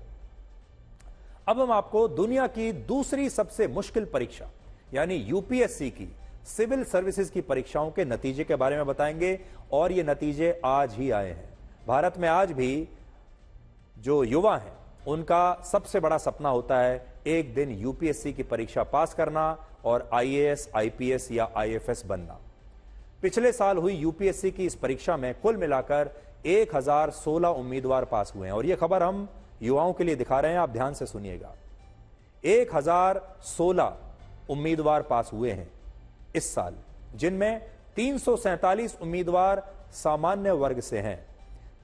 अब हम आपको दुनिया की दूसरी सबसे मुश्किल परीक्षा यानी यूपीएससी की सिविल सर्विसेज की परीक्षाओं के नतीजे के बारे में बताएंगे और ये नतीजे आज ही आए हैं। भारत में आज भी जो युवा हैं उनका सबसे बड़ा सपना होता है एक दिन यूपीएससी की परीक्षा पास करना और आईएएस, आईपीएस या आईएफएस बनना। पिछले साल हुई यूपीएससी की इस परीक्षा में कुल मिलाकर 1016 उम्मीदवार पास हुए हैं और यह खबर हम युवाओं के लिए दिखा रहे हैं, आप ध्यान से सुनिएगा। 1016 उम्मीदवार पास हुए हैं इस साल, जिनमें 347 उम्मीदवार सामान्य वर्ग से हैं,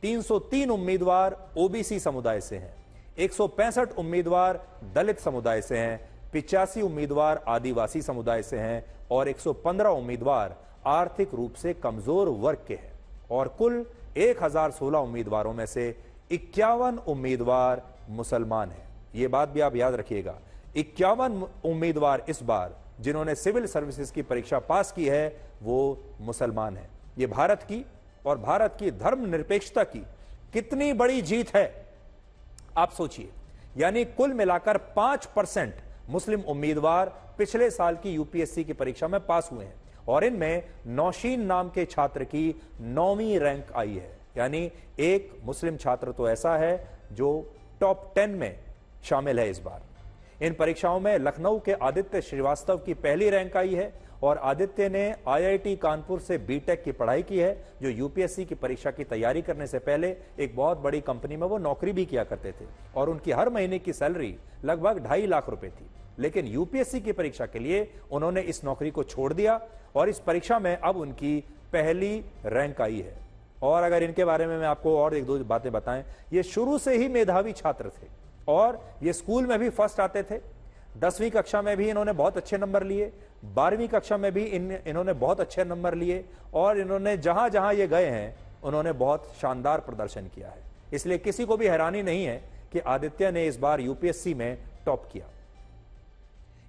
303 उम्मीदवार ओबीसी समुदाय से हैं, 165 उम्मीदवार दलित समुदाय से हैं, 85 उम्मीदवार आदिवासी समुदाय से हैं और 115 उम्मीदवार आर्थिक रूप से कमजोर वर्ग के हैं और कुल 1016 उम्मीदवारों में से 51 उम्मीदवार मुसलमान हैं। यह बात भी आप याद रखिएगा, 51 उम्मीदवार इस बार जिन्होंने सिविल सर्विसेज की परीक्षा पास की है वो मुसलमान हैं। ये भारत की और भारत की धर्मनिरपेक्षता की कितनी बड़ी जीत है आप सोचिए। यानी कुल मिलाकर 5% मुस्लिम उम्मीदवार पिछले साल की यूपीएससी की परीक्षा में पास हुए हैं और इनमें नौशीन नाम के छात्र की 9वीं रैंक आई है। यानी एक मुस्लिम छात्र तो ऐसा है जो टॉप 10 में शामिल है इस बार। इन परीक्षाओं में लखनऊ के आदित्य श्रीवास्तव की पहली रैंक आई है और आदित्य ने आईआईटी कानपुर से बीटेक की पढ़ाई की है, जो यूपीएससी की परीक्षा की तैयारी करने से पहले एक बहुत बड़ी कंपनी में वो नौकरी भी किया करते थे और उनकी हर महीने की सैलरी लगभग 2.5 लाख रुपए थी। लेकिन यूपीएससी की परीक्षा के लिए उन्होंने इस नौकरी को छोड़ दिया और इस परीक्षा में अब उनकी पहली रैंक आई है। और अगर इनके बारे में मैं आपको और एक दो बातें बताएं, ये शुरू से ही मेधावी छात्र थे और ये स्कूल में भी फर्स्ट आते थे। 10वीं कक्षा में भी इन्होंने बहुत अच्छे नंबर लिए, 12वीं कक्षा में भी इन्होंने बहुत अच्छे नंबर लिए और इन्होंने जहां जहां ये गए हैं उन्होंने बहुत शानदार प्रदर्शन किया है। इसलिए किसी को भी हैरानी नहीं है कि आदित्य ने इस बार यूपीएससी में टॉप किया।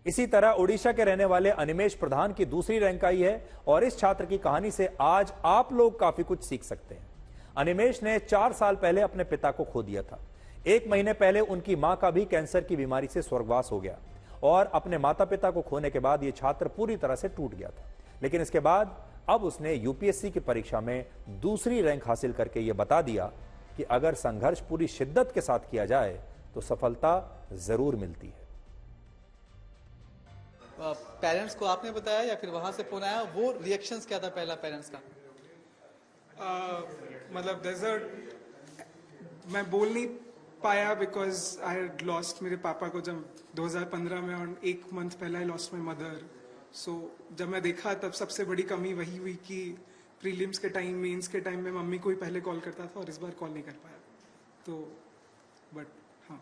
इसी तरह ओडिशा के रहने वाले अनिमेश प्रधान की दूसरी रैंक आई है और इस छात्र की कहानी से आज आप लोग काफी कुछ सीख सकते हैं। अनिमेश ने 4 साल पहले अपने पिता को खो दिया था। 1 महीने पहले उनकी मां का भी कैंसर की बीमारी से स्वर्गवास हो गया और अपने माता पिता को खोने के बाद यह छात्र पूरी तरह से टूट गया था। लेकिन इसके बाद अब उसने यूपीएससी की परीक्षा में दूसरी रैंक हासिल करके यह बता दिया कि अगर संघर्ष पूरी शिद्दत के साथ किया जाए तो सफलता जरूर मिलती है। पेरेंट्स को आपने बताया या फिर वहां से फोन आया, वो रिएक्शंस क्या था पहला पेरेंट्स का? मतलब मैं बोल नहीं पाया बिकॉज आई हैड लॉस्ट मेरे पापा को जब 2015 में और 1 मंथ पहले आई लॉस्ट माई मदर। सो जब मैं देखा तब सबसे बड़ी कमी वही हुई कि प्रीलिम्स के टाइम, मेंस के टाइम में मम्मी को ही पहले कॉल करता था और इस बार कॉल नहीं कर पाया। तो बट हाँ,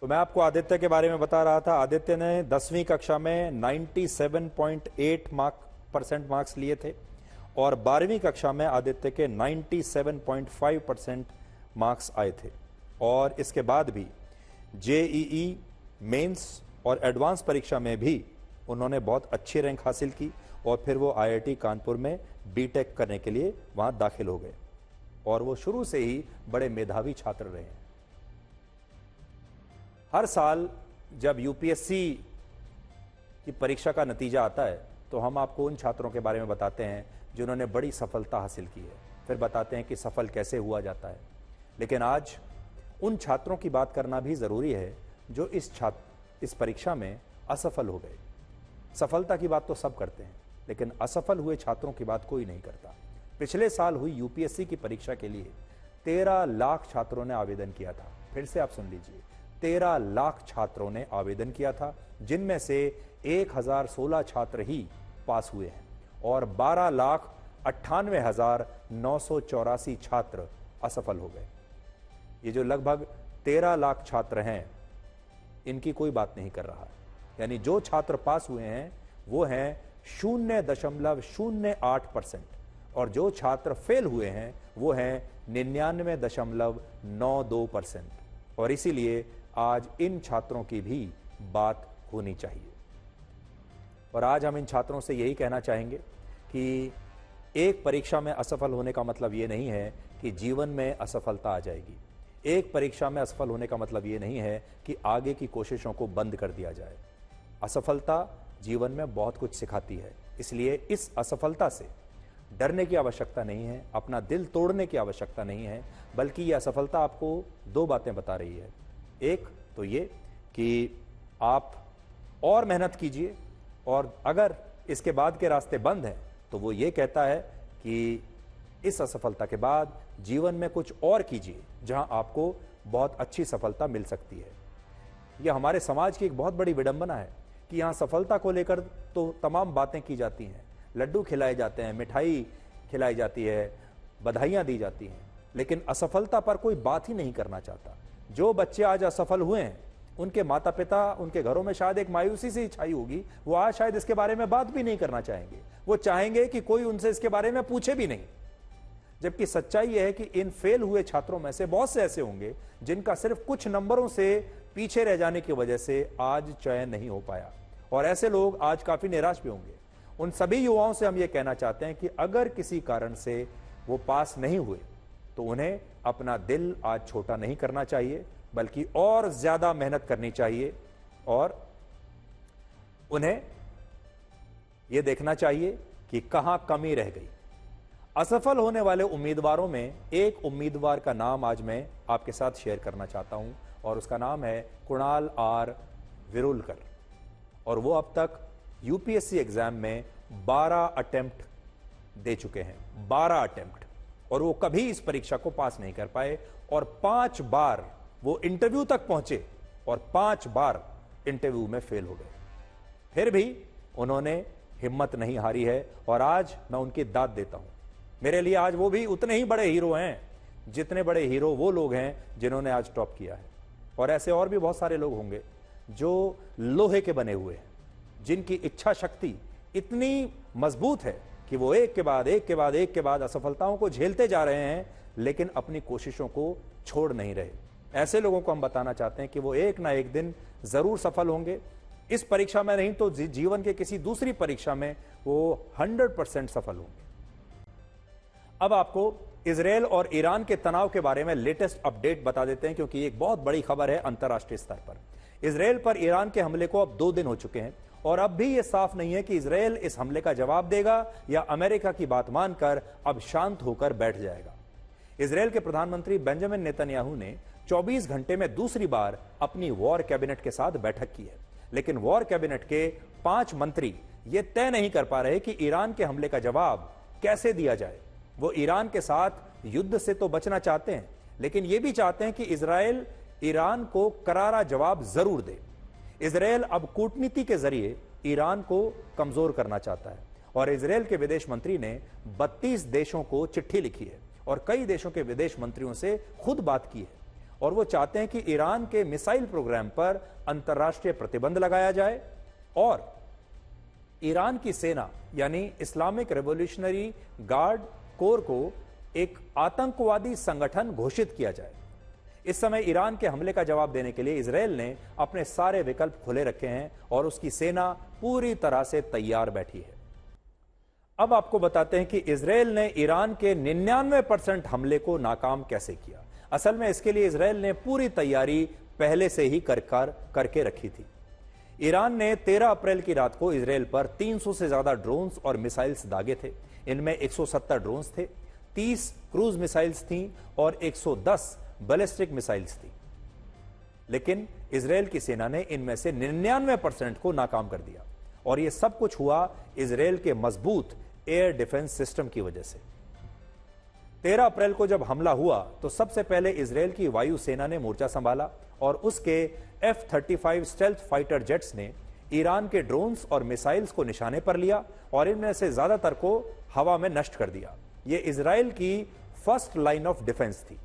तो मैं आपको आदित्य के बारे में बता रहा था। आदित्य ने 10वीं कक्षा में 97.8% मार्क्स लिए थे और 12वीं कक्षा में आदित्य के 97.5% मार्क्स आए थे और इसके बाद भी जेईई, मेंस और एडवांस परीक्षा में भी उन्होंने बहुत अच्छी रैंक हासिल की और फिर वो आईआईटी कानपुर में बीटेक करने के लिए वहां दाखिल हो गए। और वो शुरू से ही बड़े मेधावी छात्र रहे हैं। हर साल जब यूपीएससी की परीक्षा का नतीजा आता है तो हम आपको उन छात्रों के बारे में बताते हैं जिन्होंने बड़ी सफलता हासिल की है, फिर बताते हैं कि सफल कैसे हुआ जाता है। लेकिन आज उन छात्रों की बात करना भी ज़रूरी है जो इस परीक्षा में असफल हो गए। सफलता की बात तो सब करते हैं, लेकिन असफल हुए छात्रों की बात कोई नहीं करता। पिछले साल हुई यूपीएससी की परीक्षा के लिए 13 लाख छात्रों ने आवेदन किया था। फिर से आप सुन लीजिए, 13 लाख छात्रों ने आवेदन किया था, जिनमें से 1016 छात्र ही पास हुए हैं और 12,98,984 छात्र असफल हो गए। ये जो लगभग 13 लाख छात्र हैं, इनकी कोई बात नहीं कर रहा है। यानी जो छात्र पास हुए हैं वो हैं 0.08% और जो छात्र फेल हुए हैं वो हैं 99.92%। और इसीलिए आज इन छात्रों की भी बात होनी चाहिए। और आज हम इन छात्रों से यही कहना चाहेंगे कि एक परीक्षा में असफल होने का मतलब ये नहीं है कि जीवन में असफलता आ जाएगी। एक परीक्षा में असफल होने का मतलब ये नहीं है कि आगे की कोशिशों को बंद कर दिया जाए। असफलता जीवन में बहुत कुछ सिखाती है, इसलिए इस असफलता से डरने की आवश्यकता नहीं है, अपना दिल तोड़ने की आवश्यकता नहीं है, बल्कि यह असफलता आपको दो बातें बता रही है। एक तो ये कि आप और मेहनत कीजिए, और अगर इसके बाद के रास्ते बंद हैं तो वो ये कहता है कि इस असफलता के बाद जीवन में कुछ और कीजिए जहां आपको बहुत अच्छी सफलता मिल सकती है। यह हमारे समाज की एक बहुत बड़ी विडंबना है कि यहाँ सफलता को लेकर तो तमाम बातें की जाती हैं, लड्डू खिलाए जाते हैं, मिठाई खिलाई जाती है, बधाइयाँ दी जाती हैं, लेकिन असफलता पर कोई बात ही नहीं करना चाहता। जो बच्चे आज असफल हुए हैं उनके माता पिता, उनके घरों में शायद एक मायूसी सी छाई होगी, वो आज शायद इसके बारे में बात भी नहीं करना चाहेंगे। वो चाहेंगे कि कोई उनसे इसके बारे में पूछे भी नहीं। जबकि सच्चाई यह है कि इन फेल हुए छात्रों में से बहुत से ऐसे होंगे जिनका सिर्फ कुछ नंबरों से पीछे रह जाने की वजह से आज चयन नहीं हो पाया, और ऐसे लोग आज काफी निराश भी होंगे। उन सभी युवाओं से हम ये कहना चाहते हैं कि अगर किसी कारण से वो पास नहीं हुए तो उन्हें अपना दिल आज छोटा नहीं करना चाहिए, बल्कि और ज्यादा मेहनत करनी चाहिए, और उन्हें यह देखना चाहिए कि कहां कमी रह गई। असफल होने वाले उम्मीदवारों में एक उम्मीदवार का नाम आज मैं आपके साथ शेयर करना चाहता हूं, और उसका नाम है कुणाल आर विरुलकर। और वो अब तक यूपीएससी एग्जाम में 12 अटेम्प्ट दे चुके हैं, 12 अटेम्प्ट, और वो कभी इस परीक्षा को पास नहीं कर पाए, और 5 बार वो इंटरव्यू तक पहुंचे और 5 बार इंटरव्यू में फेल हो गए। फिर भी उन्होंने हिम्मत नहीं हारी है, और आज मैं उनकी दाद देता हूं। मेरे लिए आज वो भी उतने ही बड़े हीरो हैं जितने बड़े हीरो वो लोग हैं जिन्होंने आज टॉप किया है। और ऐसे और भी बहुत सारे लोग होंगे जो लोहे के बने हुए हैं, जिनकी इच्छा शक्ति इतनी मजबूत है कि वो एक के बाद एक के बाद एक के बाद असफलताओं को झेलते जा रहे हैं, लेकिन अपनी कोशिशों को छोड़ नहीं रहे। ऐसे लोगों को हम बताना चाहते हैं कि वो एक ना एक दिन जरूर सफल होंगे। इस परीक्षा में नहीं तो जीवन के किसी दूसरी परीक्षा में वो 100% सफल होंगे। अब आपको इजरायल और ईरान के तनाव के बारे में लेटेस्ट अपडेट बता देते हैं, क्योंकि एक बहुत बड़ी खबर है अंतर्राष्ट्रीय स्तर पर। इजरायल पर ईरान के हमले को अब 2 दिन हो चुके हैं, और अब भी यह साफ नहीं है कि इजरायल इस हमले का जवाब देगा या अमेरिका की बात मानकर अब शांत होकर बैठ जाएगा। इजरायल के प्रधानमंत्री बेंजामिन नेतन्याहू ने 24 घंटे में दूसरी बार अपनी वॉर कैबिनेट के साथ बैठक की है, लेकिन वॉर कैबिनेट के 5 मंत्री ये तय नहीं कर पा रहे कि ईरान के हमले का जवाब कैसे दिया जाए। वो ईरान के साथ युद्ध से तो बचना चाहते हैं, लेकिन ये भी चाहते हैं कि इजरायल ईरान को करारा जवाब जरूर दे। इजरायल अब कूटनीति के जरिए ईरान को कमजोर करना चाहता है, और इजरायल के विदेश मंत्री ने 32 देशों को चिट्ठी लिखी है और कई देशों के विदेश मंत्रियों से खुद बात की है, और वो चाहते हैं कि ईरान के मिसाइल प्रोग्राम पर अंतर्राष्ट्रीय प्रतिबंध लगाया जाए, और ईरान की सेना यानी इस्लामिक रेवोल्यूशनरी गार्ड कोर को एक आतंकवादी संगठन घोषित किया जाए। इस समय ईरान के हमले का जवाब देने के लिए इजरायल ने अपने सारे विकल्प खुले रखे हैं और उसकी सेना पूरी तरह से तैयार बैठी है। अब आपको बताते हैं कि इजराइल ने ईरान के 99% हमले को नाकाम कैसे किया। असल में इसके लिए इजराइल ने पूरी तैयारी पहले से ही करके रखी थी। ईरान ने 13 अप्रैल की रात को इजराइल पर 300 से ज्यादा ड्रोन्स और मिसाइल्स दागे थे। इनमें 170 ड्रोन्स थे, 30 क्रूज मिसाइल्स थीं और 110 बैलिस्टिक मिसाइल्स थी। लेकिन इजराइल की सेना ने इनमें से 99% को नाकाम कर दिया और यह सब कुछ हुआ इजराइल के मजबूत एयर डिफेंस सिस्टम की वजह से। 13 अप्रैल को जब हमला हुआ तो सबसे पहले इजराइल की वायु सेना ने मोर्चा संभाला और उसके F-35 स्टेल्थ फाइटर जेट्स ने ईरान के ड्रोन्स और मिसाइल्स को निशाने पर लिया और इनमें से ज्यादातर को हवा में नष्ट कर दिया। यह इजराइल की फर्स्ट लाइन ऑफ डिफेंस थी।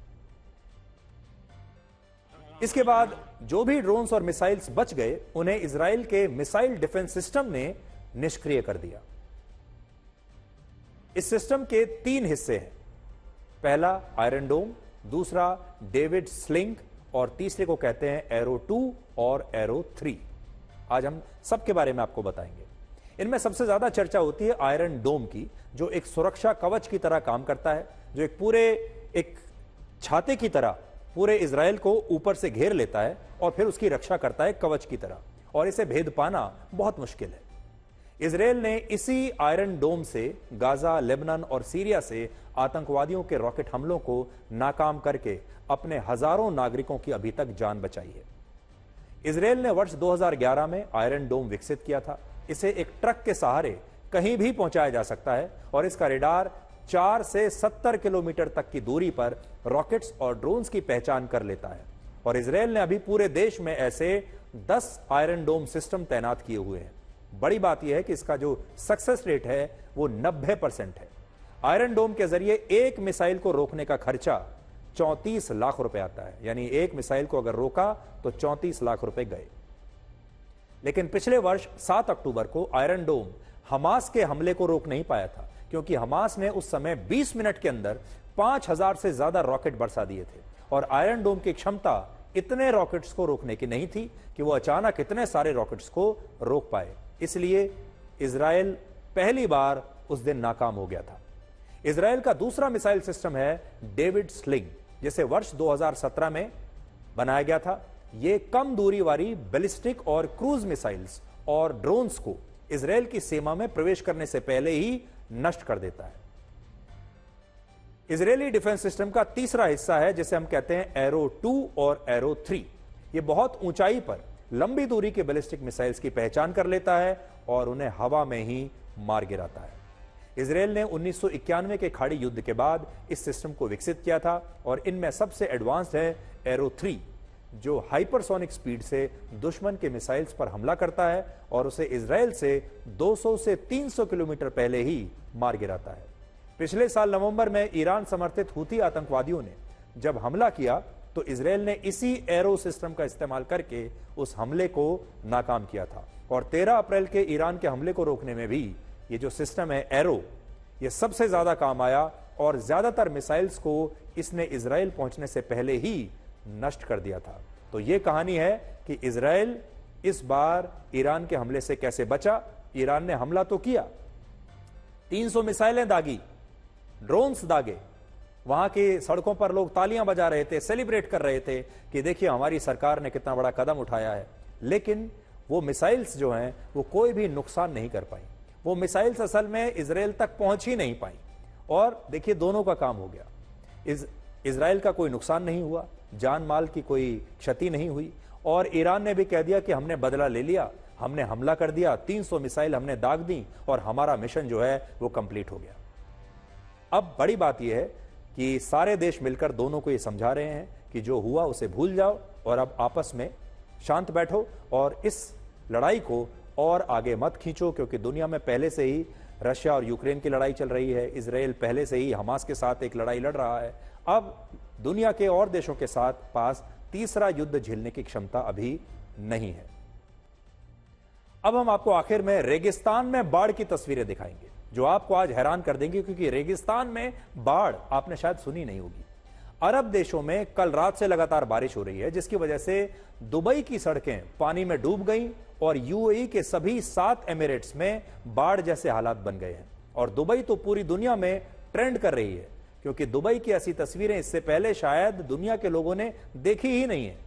इसके बाद जो भी ड्रोन्स और मिसाइल्स बच गए उन्हें इजराइल के मिसाइल डिफेंस सिस्टम ने निष्क्रिय कर दिया। इस सिस्टम के 3 हिस्से हैं। पहला आयरन डोम, दूसरा डेविड स्लिंग और तीसरे को कहते हैं एरो 2 और एरो 3। आज हम सबके बारे में आपको बताएंगे। इनमें सबसे ज्यादा चर्चा होती है आयरन डोम की, जो एक सुरक्षा कवच की तरह काम करता है, जो एक छाते की तरह पूरे इजराइल को ऊपर से घेर लेता है और फिर उसकी रक्षा करता है कवच की तरह, और इसे भेद पाना बहुत मुश्किल है। इजराइल ने इसी आयरन डोम से गाजा, लेबनान और सीरिया से आतंकवादियों के रॉकेट हमलों को नाकाम करके अपने हजारों नागरिकों की अभी तक जान बचाई है। इजराइल ने वर्ष 2011 में आयरन डोम विकसित किया था। इसे एक ट्रक के सहारे कहीं भी पहुंचाया जा सकता है और इसका रेडार 4 से 70 किलोमीटर तक की दूरी पर रॉकेट्स और ड्रोन्स की पहचान कर लेता है। और इजराइल ने अभी पूरे देश में ऐसे 10 आयरन डोम सिस्टम तैनात किए हुए हैं। बड़ी बात यह है कि इसका जो सक्सेस रेट है वो 90% है। आयरन डोम के जरिए एक मिसाइल को रोकने का खर्चा 34 लाख रुपए आता है, यानी एक मिसाइल को अगर रोका तो 34 लाख रुपए गए। लेकिन पिछले वर्ष 7 अक्टूबर को आयरन डोम हमास के हमले को रोक नहीं पाया था, क्योंकि हमास ने उस समय 20 मिनट के अंदर 5000 से ज्यादा रॉकेट बरसा दिए थे और आयरन डोम की क्षमता इतने रॉकेट्स को रोकने की नहीं थी कि वो अचानक इतने सारे रॉकेट्स को रोक पाए। इसलिए इजराइल पहली बार उस दिन नाकाम हो गया था। इजराइल का दूसरा मिसाइल सिस्टम है डेविड स्लिंग, जिसे वर्ष 2017 में बनाया गया था। यह कम दूरी वाली बैलिस्टिक और क्रूज मिसाइल्स और ड्रोन्स को इजराइल की सीमा में प्रवेश करने से पहले ही नष्ट कर देता है। इजरायली डिफेंस सिस्टम का तीसरा हिस्सा है जिसे हम कहते हैं एरो 2 और एरो 3। यह बहुत ऊंचाई पर लंबी दूरी के बैलिस्टिक मिसाइल्स की पहचान कर लेता है और उन्हें हवा में ही मार गिराता है। इजराइल ने 1991 के खाड़ी युद्ध के बाद इस सिस्टम को विकसित किया था और इनमें सबसे एडवांस्ड है एरो 3, जो हाइपरसोनिक स्पीड से दुश्मन के मिसाइल्स पर हमला करता है और उसे इजराइल से 200 से 300 किलोमीटर पहले ही मार गिराता है। पिछले साल नवंबर में ईरान समर्थित हूती आतंकवादियों ने जब हमला किया तो इजराइल ने इसी एरो सिस्टम का इस्तेमाल करके उस हमले को नाकाम किया था। और 13 अप्रैल के ईरान के हमले को रोकने में भी ये जो सिस्टम है एरो, ये सबसे ज्यादा काम आया और ज्यादातर मिसाइल्स को इसने इजराइल पहुंचने से पहले ही नष्ट कर दिया था। तो ये कहानी है कि इजराइल इस बार ईरान के हमले से कैसे बचा। ईरान ने हमला तो किया, 300 मिसाइलें दागी, ड्रोन्स दागे, वहां की सड़कों पर लोग तालियां बजा रहे थे, सेलिब्रेट कर रहे थे कि देखिए हमारी सरकार ने कितना बड़ा कदम उठाया है। लेकिन वो मिसाइल्स जो हैं वो कोई भी नुकसान नहीं कर पाई। वो मिसाइल्स असल में इजराइल तक पहुंच ही नहीं पाई और देखिए दोनों का काम हो गया। इजराइल का कोई नुकसान नहीं हुआ, जान माल की कोई क्षति नहीं हुई और ईरान ने भी कह दिया कि हमने बदला ले लिया, हमने हमला कर दिया, 300 मिसाइल हमने दाग दी और हमारा मिशन जो है वो कंप्लीट हो गया। अब बड़ी बात यह है कि सारे देश मिलकर दोनों को ये समझा रहे हैं कि जो हुआ उसे भूल जाओ और अब आपस में शांत बैठो और इस लड़ाई को और आगे मत खींचो, क्योंकि दुनिया में पहले से ही रशिया और यूक्रेन की लड़ाई चल रही है, इजराइल पहले से ही हमास के साथ एक लड़ाई लड़ रहा है। अब दुनिया के और देशों के साथ पास तीसरा युद्ध झेलने की क्षमता अभी नहीं है। अब हम आपको आखिर में रेगिस्तान में बाढ़ की तस्वीरें दिखाएंगे जो आपको आज हैरान कर देंगे, क्योंकि रेगिस्तान में बाढ़ आपने शायद सुनी नहीं होगी। अरब देशों में कल रात से लगातार बारिश हो रही है, जिसकी वजह से दुबई की सड़कें पानी में डूब गईं और यूएई के सभी 7 एमिरेट्स में बाढ़ जैसे हालात बन गए हैं। और दुबई तो पूरी दुनिया में ट्रेंड कर रही है, क्योंकि दुबई की ऐसी तस्वीरें इससे पहले शायद दुनिया के लोगों ने देखी ही नहीं है।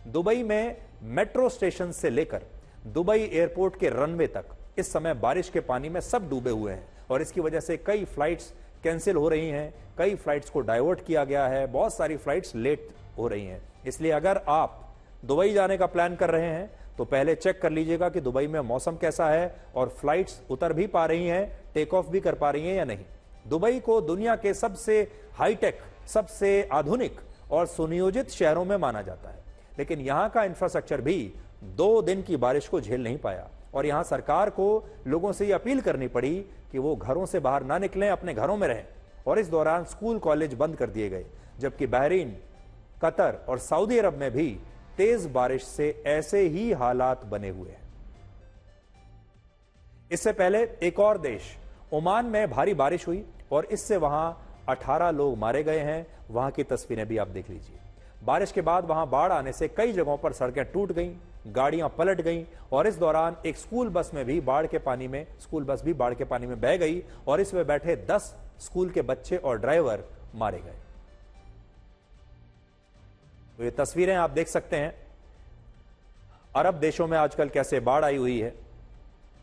दुबई में मेट्रो स्टेशन से लेकर दुबई एयरपोर्ट के रनवे तक इस समय बारिश के पानी में सब डूबे हुए हैं और इसकी वजह से कई फ्लाइट्स कैंसिल हो रही हैं, कई फ्लाइट्स को डाइवर्ट किया गया है, बहुत सारी फ्लाइट्स लेट हो रही हैं। इसलिए अगर आप दुबई जाने का प्लान कर रहे हैं तो पहले चेक कर लीजिएगा कि दुबई में मौसम कैसा है और फ्लाइट्स उतर भी पा रही हैं, टेक ऑफ भी कर पा रही हैं या नहीं। दुबई को दुनिया के सबसे हाईटेक, सबसे आधुनिक और सुनियोजित शहरों में माना जाता है, लेकिन यहां का इंफ्रास्ट्रक्चर भी 2 दिन की बारिश को झेल नहीं पाया और यहां सरकार को लोगों से यह अपील करनी पड़ी कि वो घरों से बाहर ना निकलें, अपने घरों में रहें। और इस दौरान स्कूल कॉलेज बंद कर दिए गए, जबकि बहरीन, कतर और सऊदी अरब में भी तेज बारिश से ऐसे ही हालात बने हुए हैं। इससे पहले एक और देश ओमान में भारी बारिश हुई और इससे वहां 18 लोग मारे गए हैं। वहां की तस्वीरें भी आप देख लीजिए। बारिश के बाद वहां बाढ़ आने से कई जगहों पर सड़कें टूट गईं, गाड़ियां पलट गईं और इस दौरान एक स्कूल बस भी बाढ़ के पानी में बह गई और इसमें बैठे 10 स्कूल के बच्चे और ड्राइवर मारे गए। तो ये तस्वीरें आप देख सकते हैं अरब देशों में आजकल कैसे बाढ़ आई हुई है।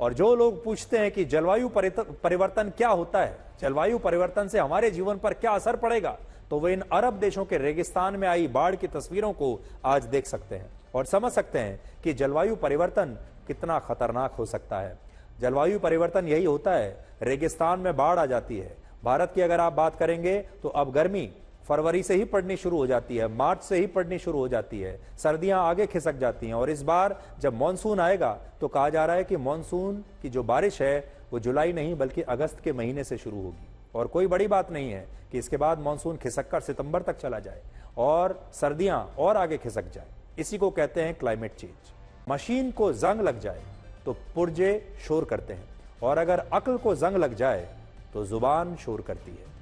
और जो लोग पूछते हैं कि जलवायु परिवर्तन क्या होता है, जलवायु परिवर्तन से हमारे जीवन पर क्या असर पड़ेगा, तो वे इन अरब देशों के रेगिस्तान में आई बाढ़ की तस्वीरों को आज देख सकते हैं और समझ सकते हैं कि जलवायु परिवर्तन कितना खतरनाक हो सकता है। जलवायु परिवर्तन यही होता है, रेगिस्तान में बाढ़ आ जाती है। भारत की अगर आप बात करेंगे तो अब गर्मी फरवरी से ही पड़नी शुरू हो जाती है, मार्च से ही पड़नी शुरू हो जाती है, सर्दियां आगे खिसक जाती हैं और इस बार जब मॉनसून आएगा तो कहा जा रहा है कि मॉनसून की जो बारिश है वो जुलाई नहीं बल्कि अगस्त के महीने से शुरू होगी। और कोई बड़ी बात नहीं है कि इसके बाद मॉनसून खिसक कर सितंबर तक चला जाए और सर्दियां और आगे खिसक जाए। इसी को कहते हैं क्लाइमेट चेंज। मशीन को जंग लग जाए तो पुर्जे शोर करते हैं और अगर अक्ल को जंग लग जाए तो जुबान शोर करती है।